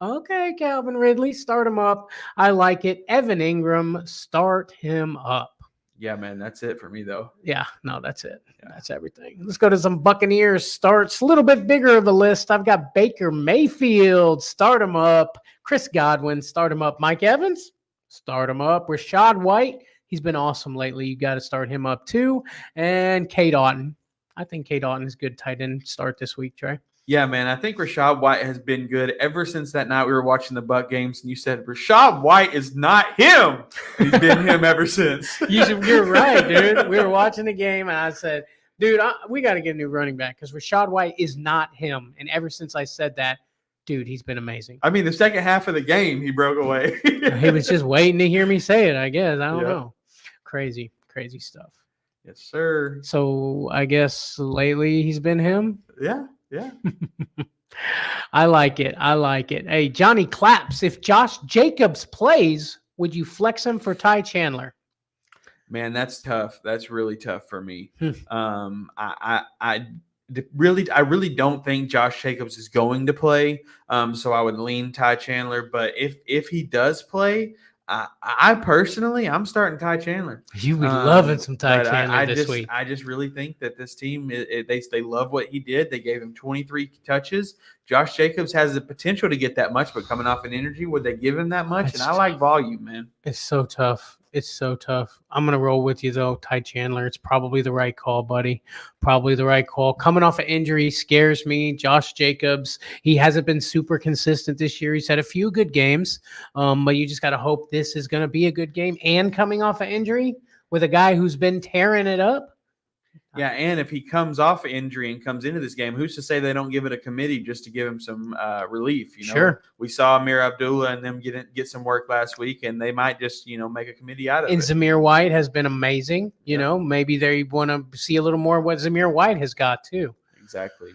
Okay, Calvin Ridley, start him up. I like it. Evan Ingram, start him up. Yeah, man, that's it for me, though. Yeah, no, that's it. Yeah. That's everything. Let's go to some Buccaneers starts. A little bit bigger of the list. I've got Baker Mayfield, start him up. Chris Godwin, start him up. Mike Evans, start him up. Rashad White, he's been awesome lately. You got to start him up too. And Cade Otton. I think Cade Otton is good tight end start this week, Trey. Yeah, man, I think Rashad White has been good ever since that night we were watching the Buc games, and you said Rashad White is not him. He's been him ever since. You're right, dude. We were watching the game, and I said, dude, we got to get a new running back because Rashad White is not him. And ever since I said that, dude, he's been amazing. I mean, the second half of the game, he broke away. He was just waiting to hear me say it, I guess. I don't know. Crazy stuff. Yes, sir. So I guess lately he's been him? Yeah. I like it. Hey, Johnny Claps, if Josh Jacobs plays, would you flex him for Ty Chandler? Man, that's tough. That's really tough for me. I really don't think Josh Jacobs is going to play. So I would lean Ty Chandler. But if he does play, I personally, I'm starting Ty Chandler. You be loving some Ty Chandler this week. I just really think that this team, they love what he did. They gave him 23 touches. Josh Jacobs has the potential to get that much, but coming off an injury, would they give him that much? And I like volume, man. It's so tough. I'm going to roll with you, though, Ty Chandler. It's probably the right call, buddy. Probably the right call. Coming off an injury scares me. Josh Jacobs, he hasn't been super consistent this year. He's had a few good games, but you just got to hope this is going to be a good game. And coming off an injury with a guy who's been tearing it up. Yeah, and if he comes off an injury and comes into this game, who's to say they don't give it a committee just to give him some relief? You know? Sure. We saw Amir Abdullah and them get some work last week, and they might just make a committee out of it. And Zamir White has been amazing. You know, maybe they want to see a little more of what Zamir White has got too. Exactly.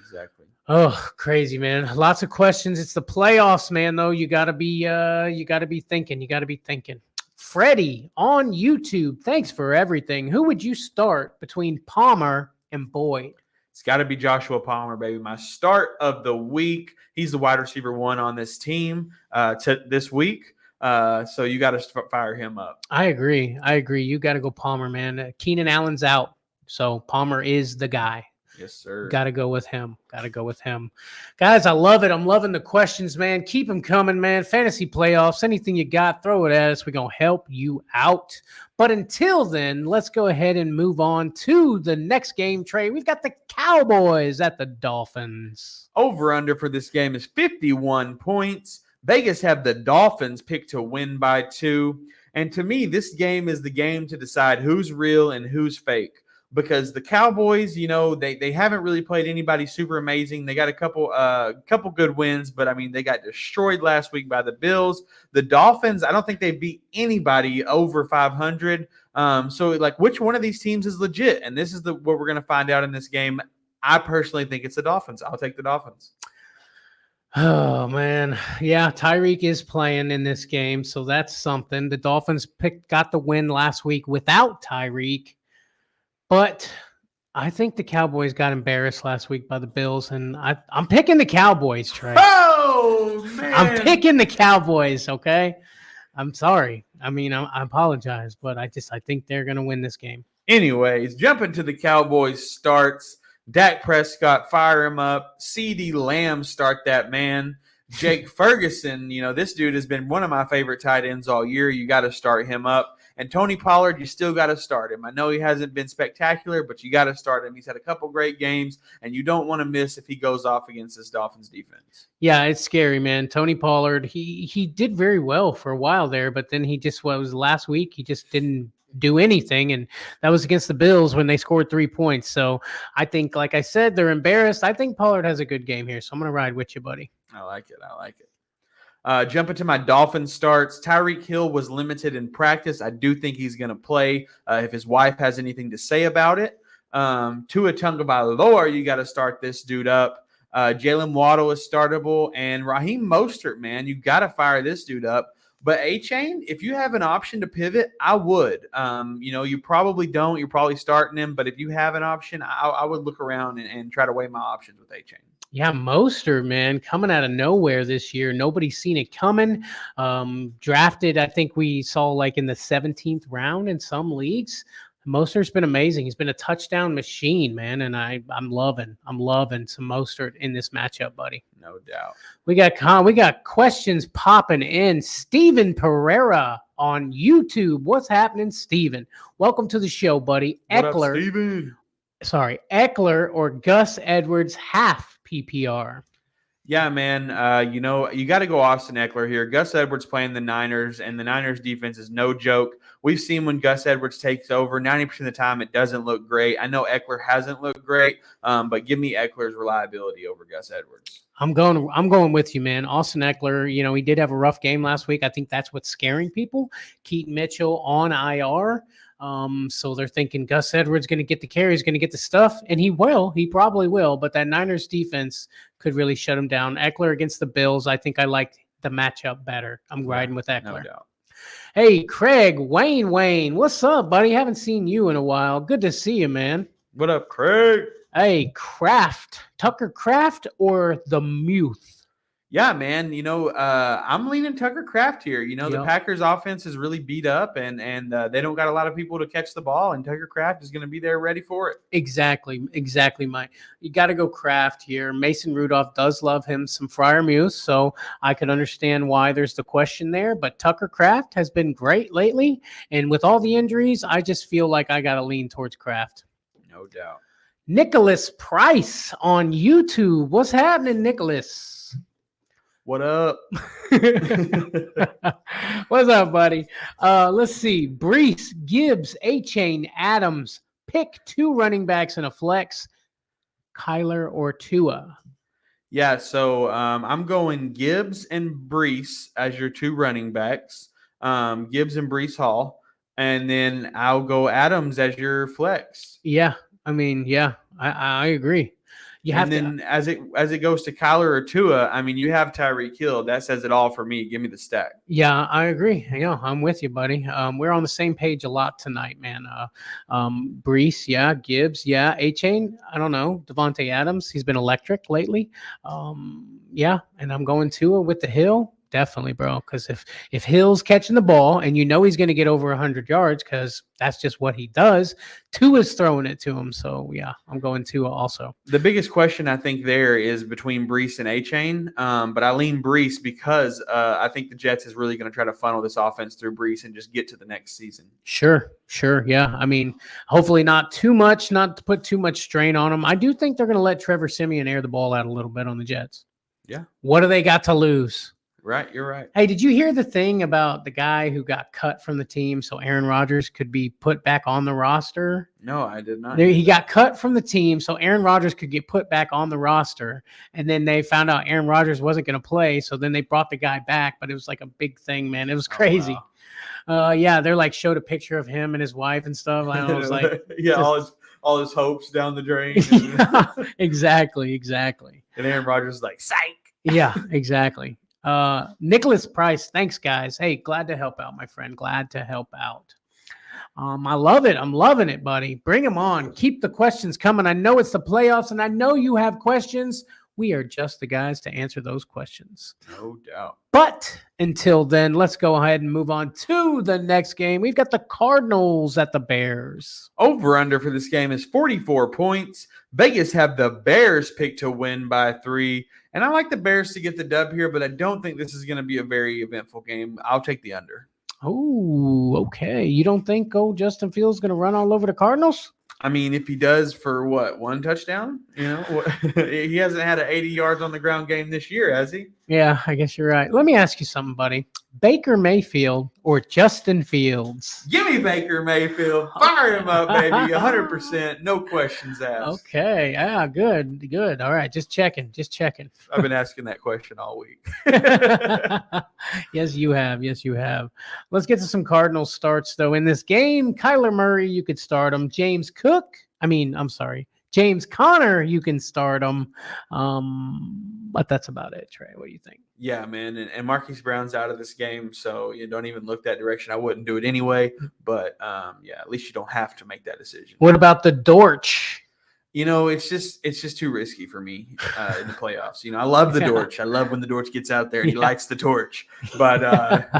Oh, crazy, man! Lots of questions. It's the playoffs, man. Though you got to be thinking. Freddie on YouTube, thanks for everything. Who would you start between Palmer and Boyd? It's got to be Joshua Palmer, baby. My start of the week. He's the wide receiver 1 on this team this week. So you got to fire him up. I agree. You got to go Palmer, man. Keenan Allen's out, so Palmer is the guy. Yes, sir. Got to go with him. Guys, I love it. I'm loving the questions, man. Keep them coming, man. Fantasy playoffs, anything you got, throw it at us. We're going to help you out. But until then, let's go ahead and move on to the next game, Trey. We've got the Cowboys at the Dolphins. Over-under for this game is 51 points. Vegas have the Dolphins picked to win by 2. And to me, this game is the game to decide who's real and who's fake. Because the Cowboys, they haven't really played anybody super amazing. They got a couple good wins, but I mean, they got destroyed last week by the Bills. The Dolphins, I don't think they beat anybody over 500. So like, which one of these teams is legit? And this is what we're going to find out in this game. I personally think it's the Dolphins. I'll take the Dolphins. Oh, man. Yeah, Tyreek is playing in this game, so that's something. The Dolphins got the win last week without Tyreek. But I think the Cowboys got embarrassed last week by the Bills, and I'm picking the Cowboys, Trey. Oh, man. I'm picking the Cowboys, okay? I'm sorry. I mean, I apologize, but I think they're going to win this game. Anyways, jumping to the Cowboys starts. Dak Prescott, fire him up. CeeDee Lamb, start that man. Jake Ferguson, this dude has been one of my favorite tight ends all year. You got to start him up. And Tony Pollard, you still got to start him. I know he hasn't been spectacular, but you got to start him. He's had a couple great games, and you don't want to miss if he goes off against this Dolphins defense. Yeah, it's scary, man. Tony Pollard, he did very well for a while there, but then he just was last week. He just didn't do anything, and that was against the Bills when they scored 3 points. So I think, like I said, they're embarrassed. I think Pollard has a good game here, so I'm going to ride with you, buddy. I like it. Jumping to my Dolphins starts, Tyreek Hill was limited in practice. I do think he's going to play if his wife has anything to say about it. Tua Tagovailoa, you got to start this dude up. Jalen Waddle is startable, and Raheem Mostert, man, you got to fire this dude up. But A-Chain, if you have an option to pivot, I would. You probably don't. You're probably starting him, but if you have an option, I would look around and try to weigh my options with A-Chain. Yeah, Mostert, man, coming out of nowhere this year. Nobody's seen it coming. Drafted, I think we saw like in the 17th round in some leagues. Mostert's been amazing. He's been a touchdown machine, man, and I'm loving some Mostert in this matchup, buddy. No doubt. We got questions popping in. Steven Pereira on YouTube. What's happening, Steven? Welcome to the show, buddy. What up, Steven? Eckler or Gus Edwards half PPR? Yeah, man. You got to go Austin Eckler here. Gus Edwards playing the Niners, and the Niners defense is no joke. We've seen when Gus Edwards takes over, 90% of the time it doesn't look great. I know Eckler hasn't looked great, but give me Eckler's reliability over Gus Edwards. I'm going with you, man. Austin Eckler, he did have a rough game last week. I think that's what's scaring people. Keaton Mitchell on IR. So they're thinking Gus Edwards going to get the carries, going to get the stuff, and he will. He probably will, but that Niners defense could really shut him down. Eckler against the Bills, I think I like the matchup better. I'm riding with Eckler. No doubt. Hey, Craig, Wayne, what's up, buddy? Haven't seen you in a while. Good to see you, man. What up, Craig? Hey, Tucker Kraft or the Muth? Yeah, man. I'm leaning Tucker Kraft here. The Packers offense is really beat up, and they don't got a lot of people to catch the ball, and Tucker Kraft is going to be there ready for it. Exactly, Mike. You got to go Kraft here. Mason Rudolph does love him some Freiermuth, so I could understand why there's the question there. But Tucker Kraft has been great lately, and with all the injuries, I just feel like I got to lean towards Kraft. No doubt. Nicholas Price on YouTube. What's happening, Nicholas? What up? What's up, buddy? Let's see. Brees, Gibbs, A-Chain, Adams. Pick 2 running backs in a flex. Kyler or Tua? Yeah, so I'm going Gibbs and Brees as your 2 running backs. Gibbs and Brees Hall. And then I'll go Adams as your flex. Yeah, I agree. As it goes to Kyler or Tua, you have Tyreek Hill. That says it all for me. Give me the stack. Yeah, I agree. I'm with you, buddy. We're on the same page a lot tonight, man. Brees, yeah. Gibbs, yeah. A-Chain, I don't know. Devontae Adams, he's been electric lately. Yeah, and I'm going Tua with the Hill. Definitely, bro. Because if Hill's catching the ball and he's going to get over 100 yards because that's just what he does, Tua's throwing it to him. So, yeah, I'm going Tua also. The biggest question I think there is between Brees and A-Chain, but I lean Brees because I think the Jets is really going to try to funnel this offense through Brees and just get to the next season. Sure. Yeah. Hopefully not too much, not to put too much strain on him. I do think they're going to let Trevor Siemian air the ball out a little bit on the Jets. Yeah. What do they got to lose? Right, you're right. Hey, did you hear the thing about the guy who got cut from the team so Aaron Rodgers could be put back on the roster? No, I did not. He got cut from the team so Aaron Rodgers could get put back on the roster. And then they found out Aaron Rodgers wasn't going to play, so then they brought the guy back. But it was like a big thing, man. It was crazy. Oh, wow. Yeah, they're like showed a picture of him and his wife and stuff. I was like, yeah, all his hopes down the drain. Yeah, exactly. And Aaron Rodgers is like, psych. Yeah, exactly. Nicholas Price, thanks, guys. Hey, glad to help out, my friend. Glad to help out. I love it. I'm loving it, buddy. Bring them on. Keep the questions coming. I know it's the playoffs, and I know you have questions. We are just the guys to answer those questions. No doubt. But until then, let's go ahead and move on to the next game. We've got the Cardinals at the Bears. Over-under for this game is 44 points. Vegas have the Bears picked to win by 3. And I like the Bears to get the dub here, but I don't think this is going to be a very eventful game. I'll take the under. Oh, okay. You don't think Justin Fields is going to run all over the Cardinals? I mean, if he does for what, one touchdown, he hasn't had an 80 yards on the ground game this year, has he? Yeah, I guess you're right. Let me ask you something, buddy. Baker Mayfield or Justin Fields? Give me Baker Mayfield. Fire him up, baby. 100%. No questions asked. Okay. Yeah, good. Good. All right. Just checking. I've been asking that question all week. Yes, you have. Let's get to some Cardinals starts, though. In this game, Kyler Murray, you could start him. James Conner, you can start him. But that's about it, Trey. What do you think? Yeah, man. And Marquise Brown's out of this game, so you don't even look that direction. I wouldn't do it anyway. But, yeah, at least you don't have to make that decision. What about the Dortch? It's just too risky for me in the playoffs. I love the Dortch. I love when the Dortch gets out there and he lights the torch. But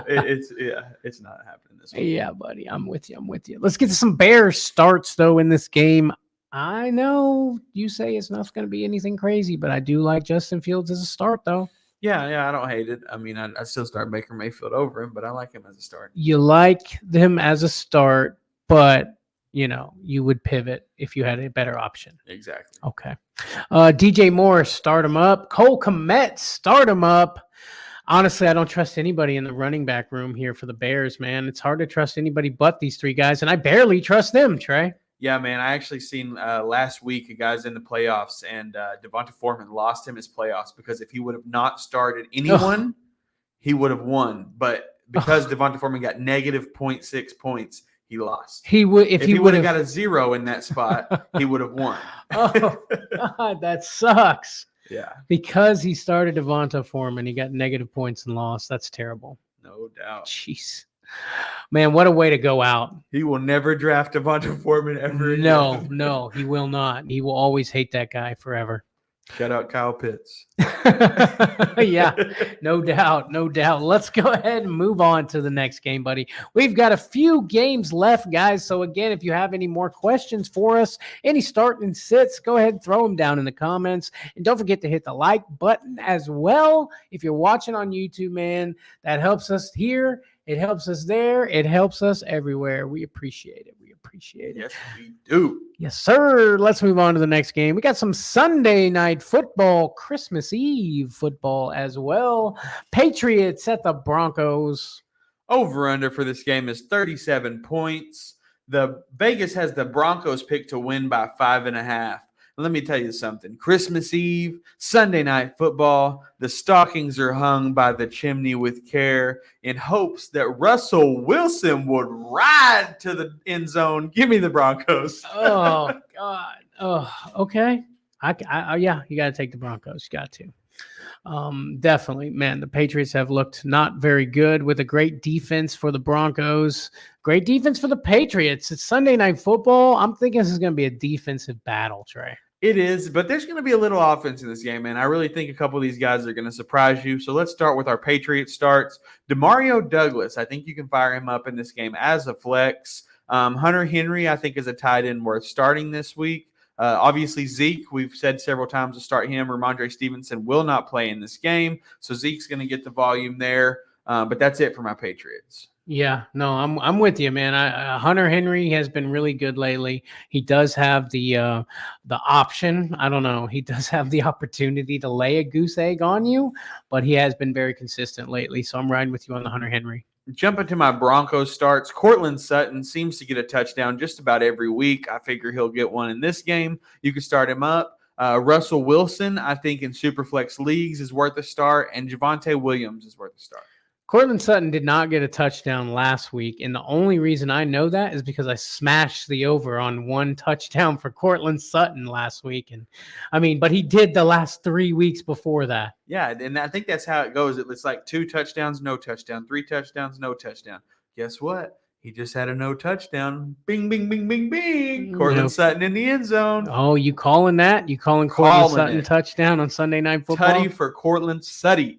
it's not happening this week. Yeah, buddy. I'm with you. Let's get to some Bears starts, though, in this game. I know you say it's not going to be anything crazy, but I do like Justin Fields as a start, though. Yeah, I don't hate it. I mean, I still start Baker Mayfield over him, but I like him as a start. You like him as a start, but, you would pivot if you had a better option. Exactly. Okay. DJ Moore, start him up. Cole Kmet, start him up. Honestly, I don't trust anybody in the running back room here for the Bears, man. It's hard to trust anybody but these three guys, and I barely trust them, Trey. Yeah, man. I actually seen last week a guy's in the playoffs, and Devonta Foreman lost him his playoffs because if he would have not started anyone, he would have won. But because Devonta Foreman got negative 0.6 points, he lost. He would if he would have got a 0 in that spot, he would have won. Oh, God, that sucks. Yeah. Because he started Devonta Foreman, he got negative points and lost. That's terrible. No doubt. Jeez. Man, what a way to go out. He will never draft Devonta Foreman ever again. No, he will not. He will always hate that guy forever. Shout out Kyle Pitts. Yeah, no doubt. Let's go ahead and move on to the next game, buddy. We've got a few games left, guys. So again, if you have any more questions for us, any start and sits, go ahead and throw them down in the comments. And don't forget to hit the like button as well. If you're watching on YouTube, man, that helps us here. It helps us there. It helps us everywhere. We appreciate it. Yes, we do. Yes, sir. Let's move on to the next game. We got some Sunday night football, Christmas Eve football as well. Patriots at the Broncos. Over under for this game is 37 points. The Vegas has the Broncos picked to win by 5.5. Let me tell you something. Christmas Eve, Sunday night football, the stockings are hung by the chimney with care in hopes that Russell Wilson would ride to the end zone. Give me the Broncos. Oh, God. Oh, okay. Yeah, you got to take the Broncos. You got to. Definitely, man. The Patriots have looked not very good with a great defense for the Broncos. Great defense for the Patriots. It's Sunday night football. I'm thinking this is going to be a defensive battle, Trey. It is, but there's going to be a little offense in this game, man. I really think a couple of these guys are going to surprise you. So let's start with our Patriots starts. Demario Douglas, I think you can fire him up in this game as a flex. Hunter Henry, I think, is a tight end worth starting this week. Obviously, Zeke, we've said several times to start him. Ramondre Stevenson will not play in this game, so Zeke's going to get the volume there. But that's it for my Patriots. Yeah, no, I'm with you, man. Hunter Henry has been really good lately. He does have the option. I don't know. He does have the opportunity to lay a goose egg on you, but he has been very consistent lately. So I'm riding with you on the Hunter Henry. Jumping to my Broncos starts, Cortland Sutton seems to get a touchdown just about every week. I figure he'll get one in this game. You can start him up. Russell Wilson, I think in Superflex leagues is worth a start, and Javonte Williams is worth a start. Cortland Sutton did not get a touchdown last week, and the only reason I know that is because I smashed the over on one touchdown for Cortland Sutton last week. And but he did the last 3 weeks before that. Yeah, and I think that's how it goes. It's like 2 touchdowns, no touchdown, 3 touchdowns, no touchdown. Guess what? He just had a no touchdown. Bing, bing, bing, bing, bing. Cortland Sutton in the end zone. Oh, you calling that? You calling Cortland Sutton touchdown on Sunday Night Football? Tutty for Cortland Sutton.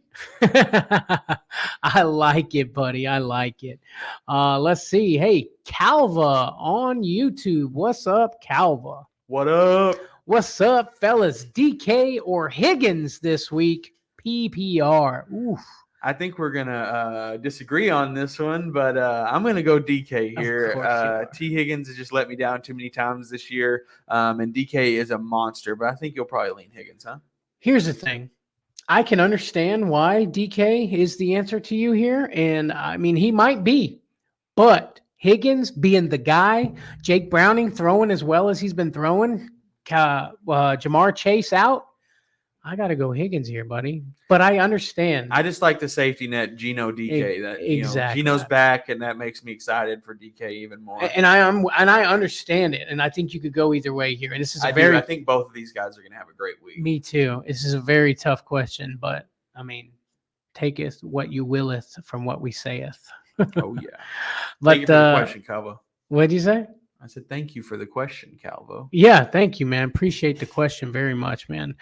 I like it, buddy. I like it. Let's see. Hey, Calva on YouTube. What's up, Calva? What up? What's up, fellas? DK or Higgins this week? PPR. Oof. I think we're going to disagree on this one, but I'm going to go DK here. Of course you are. T. Higgins has just let me down too many times this year, and DK is a monster, but I think you'll probably lean Higgins, huh? Here's the thing. I can understand why DK is the answer to you here. And I mean, he might be, but Higgins being the guy, Jake Browning throwing as well as he's been throwing, Jamar Chase out. I got to go Higgins here, buddy. But I understand. I just like the safety net, Geno DK. Exactly. Geno's back, and that makes me excited for DK even more. And I understand it, and I think you could go either way here. And this is I think both of these guys are going to have a great week. Me too. This is a very tough question, but I mean, taketh what you willeth from what we saith. Oh yeah. But thank you for the question, Calvo. What did you say? I said, thank you for the question, Calvo. Yeah, thank you, man. Appreciate the question very much, man.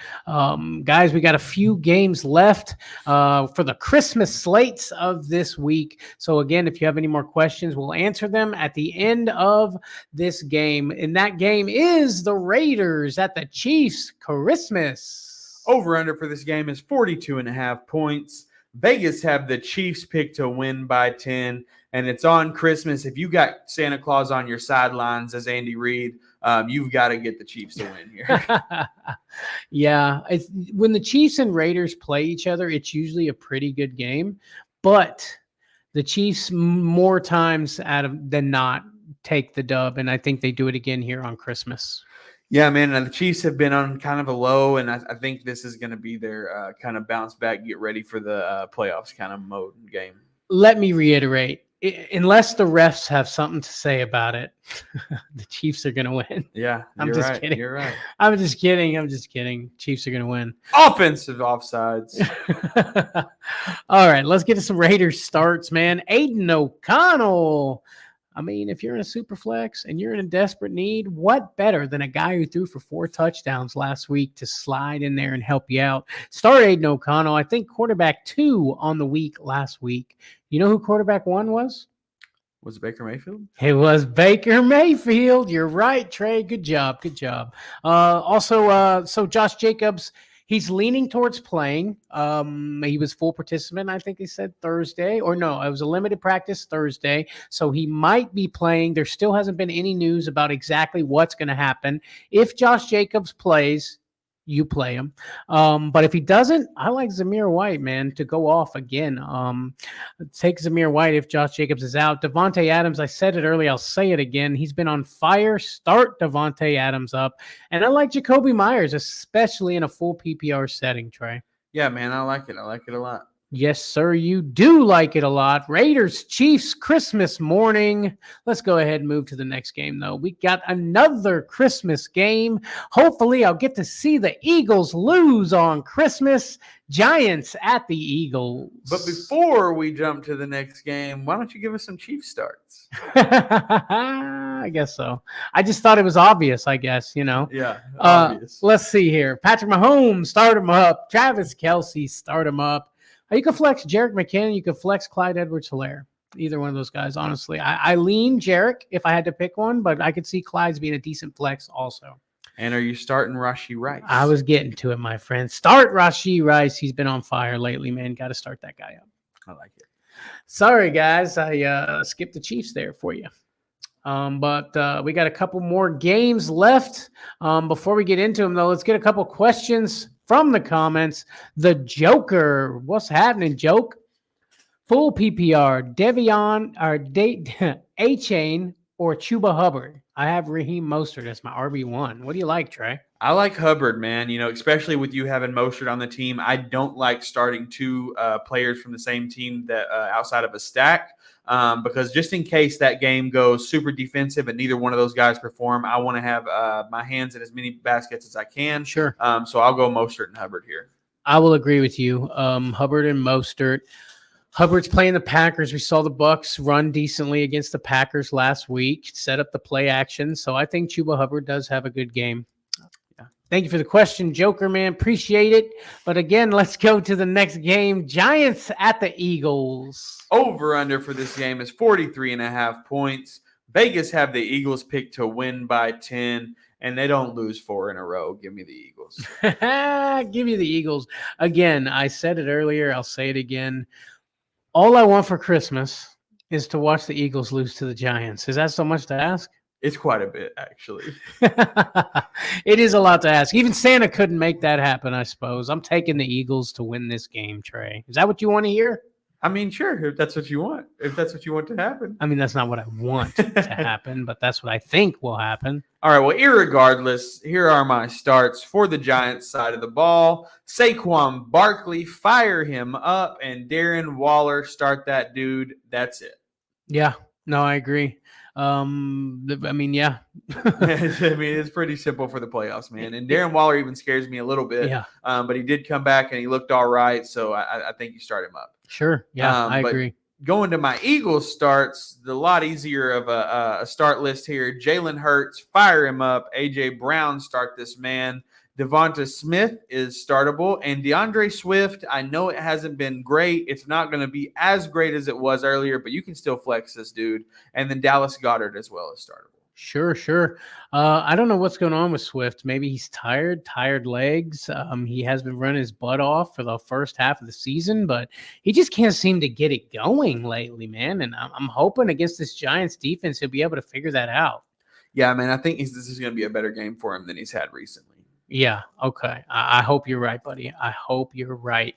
Guys, we got a few games left for the Christmas slates of this week. So, again, if you have any more questions, we'll answer them at the end of this game. And that game is the Raiders at the Chiefs Christmas. Over-under for this game is 42.5 points. Vegas have the Chiefs picked to win by 10. And it's on Christmas. If you got Santa Claus on your sidelines, as Andy Reid, you've got to get the Chiefs to win here. Yeah. When the Chiefs and Raiders play each other, it's usually a pretty good game. But the Chiefs, more times than not, take the dub. And I think they do it again here on Christmas. Yeah, man. The Chiefs have been on kind of a low, and I think this is going to be their kind of bounce back, get ready for the playoffs kind of mode game. Let me reiterate. Unless the refs have something to say about it, the Chiefs are going to win. Yeah, I'm just kidding. You're right. I'm just kidding. Chiefs are going to win. Offensive offsides. All right, let's get to some Raiders starts, man. Aiden O'Connell. I mean, if you're in a super flex and you're in a desperate need, what better than a guy who threw for 4 touchdowns last week to slide in there and help you out? Start Aiden O'Connell. I think quarterback 2 on the week last week. You know who quarterback 1 was? Was it Baker Mayfield? It was Baker Mayfield. You're right, Trey. Good job. So Josh Jacobs, he's leaning towards playing. He was full participant, I think he said Thursday. Or no, it was a limited practice Thursday. So he might be playing. There still hasn't been any news about exactly what's going to happen. If Josh Jacobs plays, you play him. But if he doesn't, I like Zamir White, man, to go off again. Take Zamir White if Josh Jacobs is out. Devontae Adams, I said it earlier, I'll say it again. He's been on fire. Start Devontae Adams up. And I like Jacoby Myers, especially in a full PPR setting, Trey. Yeah, man, I like it. I like it a lot. Yes, sir, you do like it a lot. Raiders, Chiefs, Christmas morning. Let's go ahead and move to the next game, though. We got another Christmas game. Hopefully, I'll get to see the Eagles lose on Christmas. Giants at the Eagles. But before we jump to the next game, why don't you give us some Chiefs starts? I guess so. I just thought it was obvious, I guess, you know. Yeah, obvious. Let's see here. Patrick Mahomes, start him up. Travis Kelce, start him up. You can flex Jerick McKinnon. You can flex Clyde Edwards-Helaire. Either one of those guys, honestly. I lean Jerick if I had to pick one, but I could see Clyde's being a decent flex also. And are you starting Rashee Rice? I was getting to it, my friend. Start Rashee Rice. He's been on fire lately, man. Got to start that guy up. I like it. Sorry, guys. I skipped the Chiefs there for you. But we got a couple more games left. Before we get into them, though, let's get a couple questions from the comments. The Joker. What's happening, Joke? Full PPR. Devion or A-Chain or Chuba Hubbard. I have Raheem Mostert as my RB1. What do you like, Trey? I like Hubbard, man. You know, especially with you having Mostert on the team. I don't like starting 2 players from the same team that outside of a stack. Because just in case that game goes super defensive and neither one of those guys perform, I want to have my hands in as many baskets as I can. Sure. So I'll go Mostert and Hubbard here. I will agree with you. Hubbard and Mostert. Hubbard's playing the Packers. We saw the Bucs run decently against the Packers last week, set up the play action. So I think Chuba Hubbard does have a good game. Yeah. Thank you for the question, Joker, man. Appreciate it. But again, let's go to the next game. Giants at the Eagles. Over-under for this game is 43.5 points. Vegas have the Eagles picked to win by 10, and they don't lose 4 in a row. Give me the Eagles. Give me the Eagles. Again, I said it earlier. I'll say it again. All I want for Christmas is to watch the Eagles lose to the Giants. Is that so much to ask? It's quite a bit, actually. It is a lot to ask. Even Santa couldn't make that happen, I suppose. I'm taking the Eagles to win this game, Trey. Is that what you want to hear? I mean, sure, if that's what you want. If that's what you want to happen. I mean, that's not what I want to happen, but that's what I think will happen. All right, well, irregardless, here are my starts for the Giants side of the ball. Saquon Barkley, fire him up, and Darren Waller, start that dude. That's it. Yeah, no, I agree. I mean, yeah. I mean, it's pretty simple for the playoffs, man. And Darren Waller even scares me a little bit. Yeah. But he did come back and he looked all right. So I think you start him up. Sure. Yeah, I agree. Going to my Eagles starts, the lot easier of a start list here. Jalen Hurts, fire him up. A.J. Brown, start this man. Devonta Smith is startable. And DeAndre Swift, I know it hasn't been great. It's not going to be as great as it was earlier, but you can still flex this dude. And then Dallas Goedert as well as startable. Sure. I don't know what's going on with Swift. Maybe he's tired legs. He has been running his butt off for the first half of the season, but he just can't seem to get it going lately, man. And I'm hoping against this Giants defense, he'll be able to figure that out. Yeah, man, I think this is going to be a better game for him than he's had recently. Yeah, okay. I hope you're right, buddy. I hope you're right.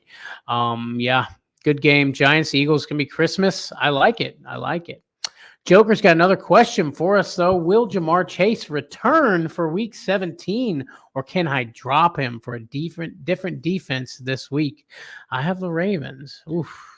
Yeah, good game. Giants, Eagles can be Christmas. I like it. Joker's got another question for us, though. Will Jamar Chase return for Week 17, or can I drop him for a different defense this week? I have the Ravens. Oof.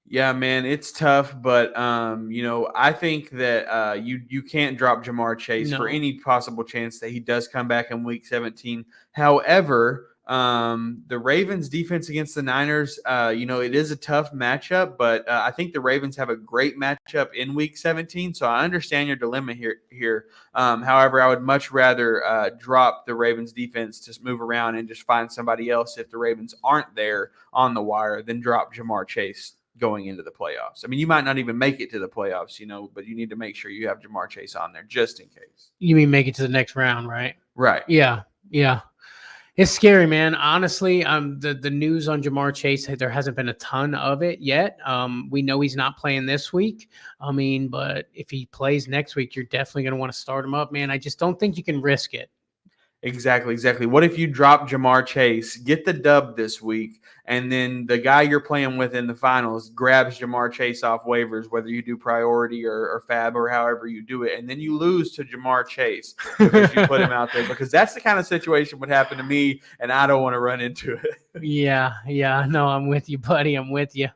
Yeah, man, it's tough, but I think that you can't drop Jamar Chase for any possible chance that he does come back in Week 17. However, the Ravens defense against the Niners, it is a tough matchup, but I think the Ravens have a great matchup in Week 17. So I understand your dilemma here. However, I would much rather drop the Ravens defense to move around and just find somebody else if the Ravens aren't there on the wire than drop Jamar Chase going into the playoffs. I mean, you might not even make it to the playoffs, but you need to make sure you have Jamar Chase on there just in case. You mean make it to the next round, right? Right. Yeah. It's scary, man. Honestly, the news on Jamar Chase, there hasn't been a ton of it yet. We know he's not playing this week. I mean, but if he plays next week, you're definitely going to want to start him up, man. I just don't think you can risk it. Exactly. What if you drop Jamar Chase, get the dub this week, and then the guy you're playing with in the finals grabs Jamar Chase off waivers, whether you do priority or fab or however you do it, and then you lose to Jamar Chase because you put him out there, because that's the kind of situation would happen to me, and I don't want to run into it. Yeah. No, I'm with you, buddy. I'm with you.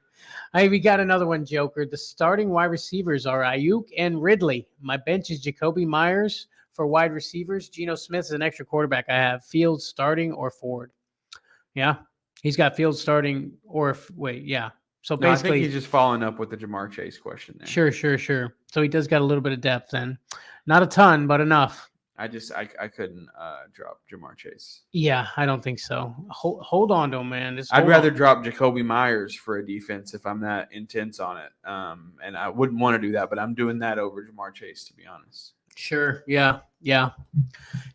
Hey, we got another one, Joker. The starting wide receivers are Ayuk and Ridley. My bench is Jacoby Myers. For wide receivers, Geno Smith is an extra quarterback. I have Fields starting or Ford. Yeah, he's got Fields starting or yeah. So basically, I think he's just following up with the Jamar Chase question there. Sure. So he does got a little bit of depth then, not a ton, but enough. I couldn't drop Jamar Chase. Yeah, I don't think so. Hold on to him, man. I'd rather drop Jacoby Myers for a defense if I'm that intense on it. And I wouldn't want to do that, but I'm doing that over Jamar Chase, to be honest. Sure. Yeah.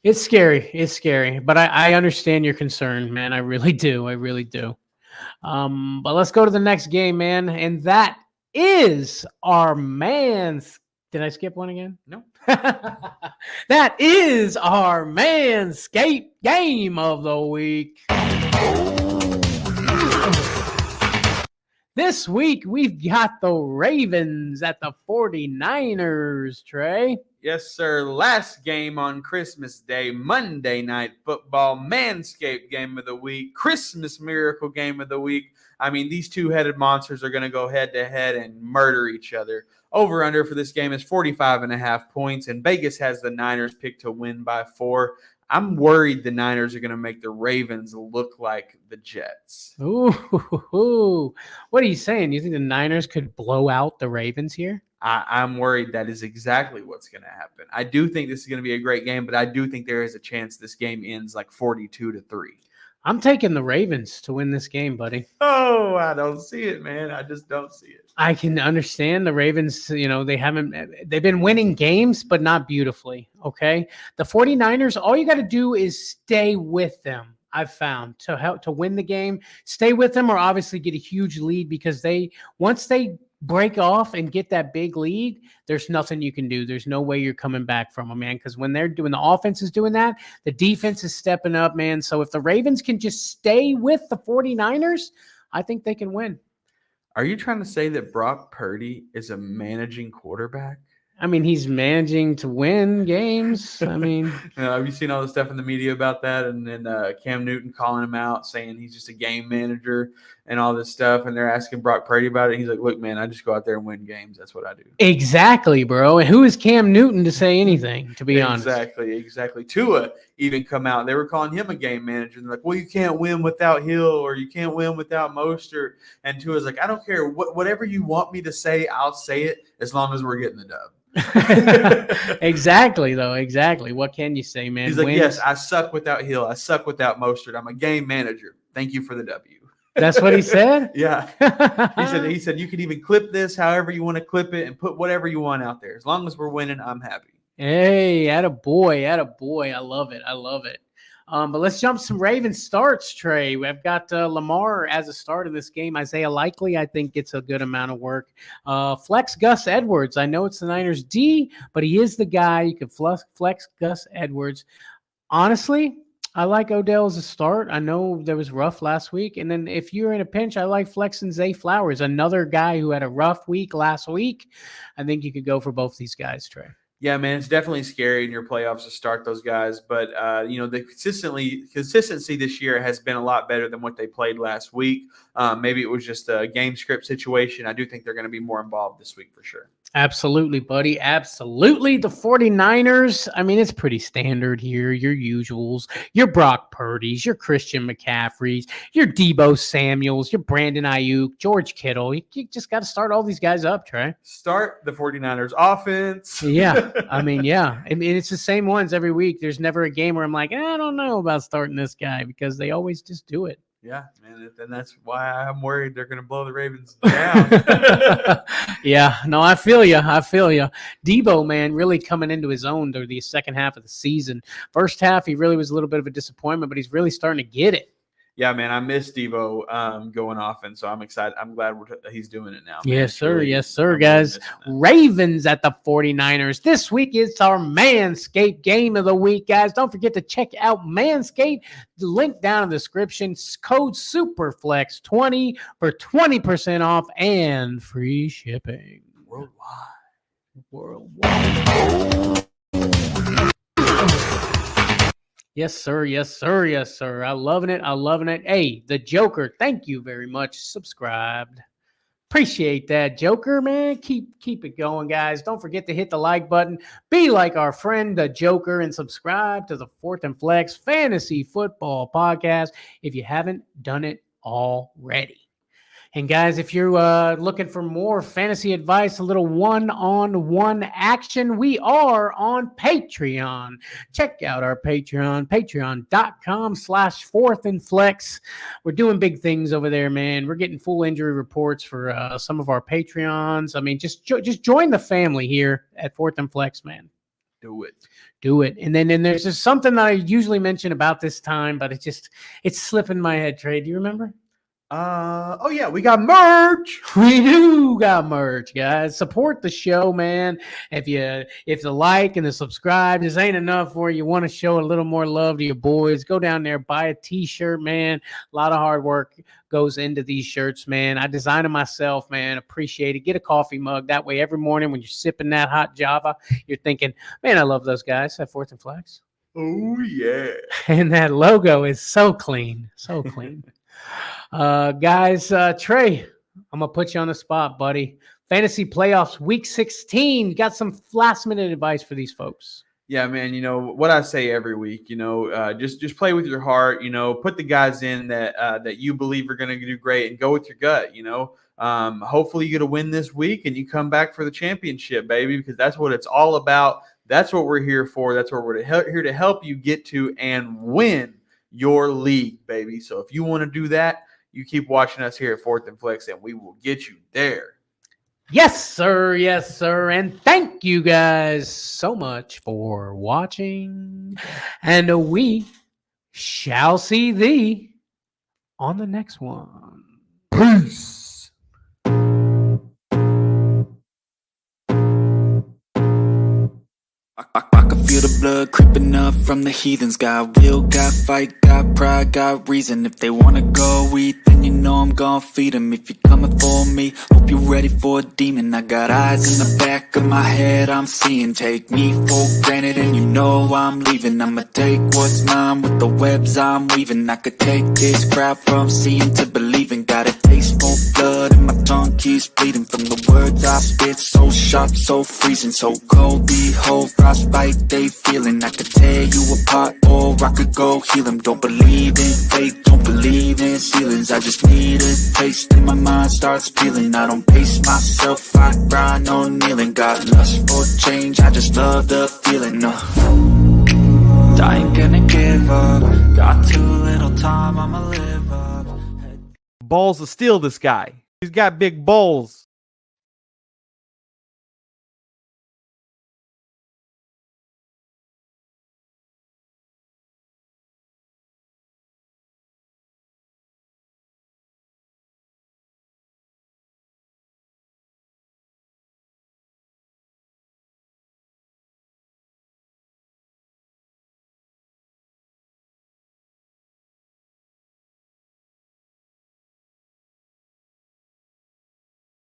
It's scary, but I understand your concern, man. I really do. But let's go to the next game, man. And that is our Did I skip one again? No. That is our Manscaped game of the week. This week, we've got the Ravens at the 49ers, Trey. Yes, sir. Last game on Christmas Day, Monday Night Football, Manscaped game of the week, Christmas Miracle game of the week. I mean, these two-headed monsters are going to go head-to-head and murder each other. Over-under for this game is 45.5 points, and Vegas has the Niners picked to win by 4. I'm worried the Niners are going to make the Ravens look like the Jets. Ooh. What are you saying? You think the Niners could blow out the Ravens here? I'm worried that is exactly what's going to happen. I do think this is going to be a great game, but I do think there is a chance this game ends like 42-3. I'm taking the Ravens to win this game, buddy. Oh, I don't see it, man. I just don't see it. I can understand the Ravens, they've been winning games, but not beautifully, okay? The 49ers, all you got to do is stay with them. I've found to help to win the game, stay with them or obviously get a huge lead because once they break off and get that big lead, there's nothing you can do. There's no way you're coming back from them, man. Because when the offense is doing that, the defense is stepping up, man. So if the Ravens can just stay with the 49ers, I think they can win. Are you trying to say that Brock Purdy is a managing quarterback? I mean, he's managing to win games. I mean, have you seen all the stuff in the media about that? And then Cam Newton calling him out, saying he's just a game manager and all this stuff. And they're asking Brock Purdy about it. And he's like, look, man, I just go out there and win games. That's what I do. Exactly, bro. And who is Cam Newton to say anything, to be honest? Exactly. Tua even come out. They were calling him a game manager. And they're like, well, you can't win without Hill or you can't win without Mostert. And Tua's like, I don't care. Whatever you want me to say, I'll say it as long as we're getting the dub. Exactly. What can you say, man? He's like, yes, I suck without Hill. I suck without Mostert. I'm a game manager. Thank you for the W. That's what he said? Yeah. He said you can even clip this however you want to clip it and put whatever you want out there. As long as we're winning, I'm happy. Hey, attaboy. I love it. But let's jump some Ravens starts, Trey. We've got Lamar as a start of this game. Isaiah Likely, I think, gets a good amount of work. Flex Gus Edwards. I know it's the Niners D, but he is the guy. You can flex Gus Edwards. Honestly, I like Odell as a start. I know there was rough last week. And then if you're in a pinch, I like flexing Zay Flowers, another guy who had a rough week last week. I think you could go for both these guys, Trey. Yeah, man, it's definitely scary in your playoffs to start those guys. But, the consistency this year has been a lot better than what they played last week. Maybe it was just a game script situation. I do think they're going to be more involved this week for sure. Absolutely, buddy. Absolutely. The 49ers, I mean, it's pretty standard here. Your usuals, your Brock Purdy's, your Christian McCaffrey's, your Deebo Samuels, your Brandon Ayuk, George Kittle. You just got to start all these guys up, Trey. Start the 49ers offense. Yeah. I mean, it's the same ones every week. There's never a game where I'm like, I don't know about starting this guy because they always just do it. Yeah, man, and that's why I'm worried they're going to blow the Ravens down. Yeah, no, I feel you. Deebo, man, really coming into his own during the second half of the season. First half, he really was a little bit of a disappointment, but he's really starting to get it. Yeah, man, I miss Deebo going off, and so I'm excited. I'm glad he's doing it now. Man. Yes, sir, guys. Ravens at the 49ers. This week is our Manscaped game of the week, guys. Don't forget to check out Manscaped. The link down in the description. Code SUPERFLEX20 for 20% off and free shipping. Worldwide. Yes, sir. I'm loving it. Hey, the Joker, thank you very much. Subscribed. Appreciate that, Joker, man. Keep it going, guys. Don't forget to hit the like button. Be like our friend, the Joker, and subscribe to the Fourth and Flex Fantasy Football Podcast if you haven't done it already. And guys, if you're looking for more fantasy advice, a little one-on-one action, we are on Patreon. Check out our Patreon, patreon.com/fourthandflex. We're doing big things over there, man. We're getting full injury reports for some of our Patreons. I mean, just join the family here at Fourth and Flex, man. Do it. And then there's just something that I usually mention about this time, but it's slipping my head, Trey. Do you remember? We got merch. We do got merch, guys. Support the show, man. If the like and the subscribe just ain't enough for you, want to show a little more love to your boys, go down there, buy a t-shirt, man. A lot of hard work goes into these shirts, man. I designed them myself, man. Appreciate it. Get a coffee mug. That way every morning when you're sipping that hot Java, you're thinking, man, I love those guys at Fourth and Flex. Oh, yeah. And that logo is so clean. Guys, Trey, I'm going to put you on the spot, buddy. Fantasy playoffs, week 16. Got some last-minute advice for these folks. Yeah, man, what I say every week, just play with your heart, put the guys in that you believe are going to do great and go with your gut, Hopefully you get a win this week and you come back for the championship, baby, because that's what it's all about. That's what we're here for. That's what we're here to help you get to and win your league, baby. So if you want to do that, you keep watching us here at Fourth and Flex, and we will get you there. Yes, sir. And thank you guys so much for watching. And we shall see thee on the next one. Peace. I can feel the blood creeping up from the heathens. Got will, got fight, got pride, got reason. If they wanna go eat, then you know I'm gon' feed them. If you're coming for me, hope you're ready for a demon. I got eyes in the back of my head, I'm seeing. Take me for granted and you know I'm leaving. I'ma take what's mine with the webs I'm weaving. I could take this crowd from seeing to believing. Got a taste for blood and my tongue keeps bleeding. From the words I spit, so sharp, so freezing. So cold, behold, frostbite they feeling. I could tear you apart or I could go heal them. Don't believe in fate, don't believe in ceilings. I just need a taste and my mind starts peeling. I don't pace myself, I grind on kneeling. Got lust for change, I just love the feeling. I ain't gonna give up. Got too little time, I'ma live up. Balls of steel, this guy. He's got big balls.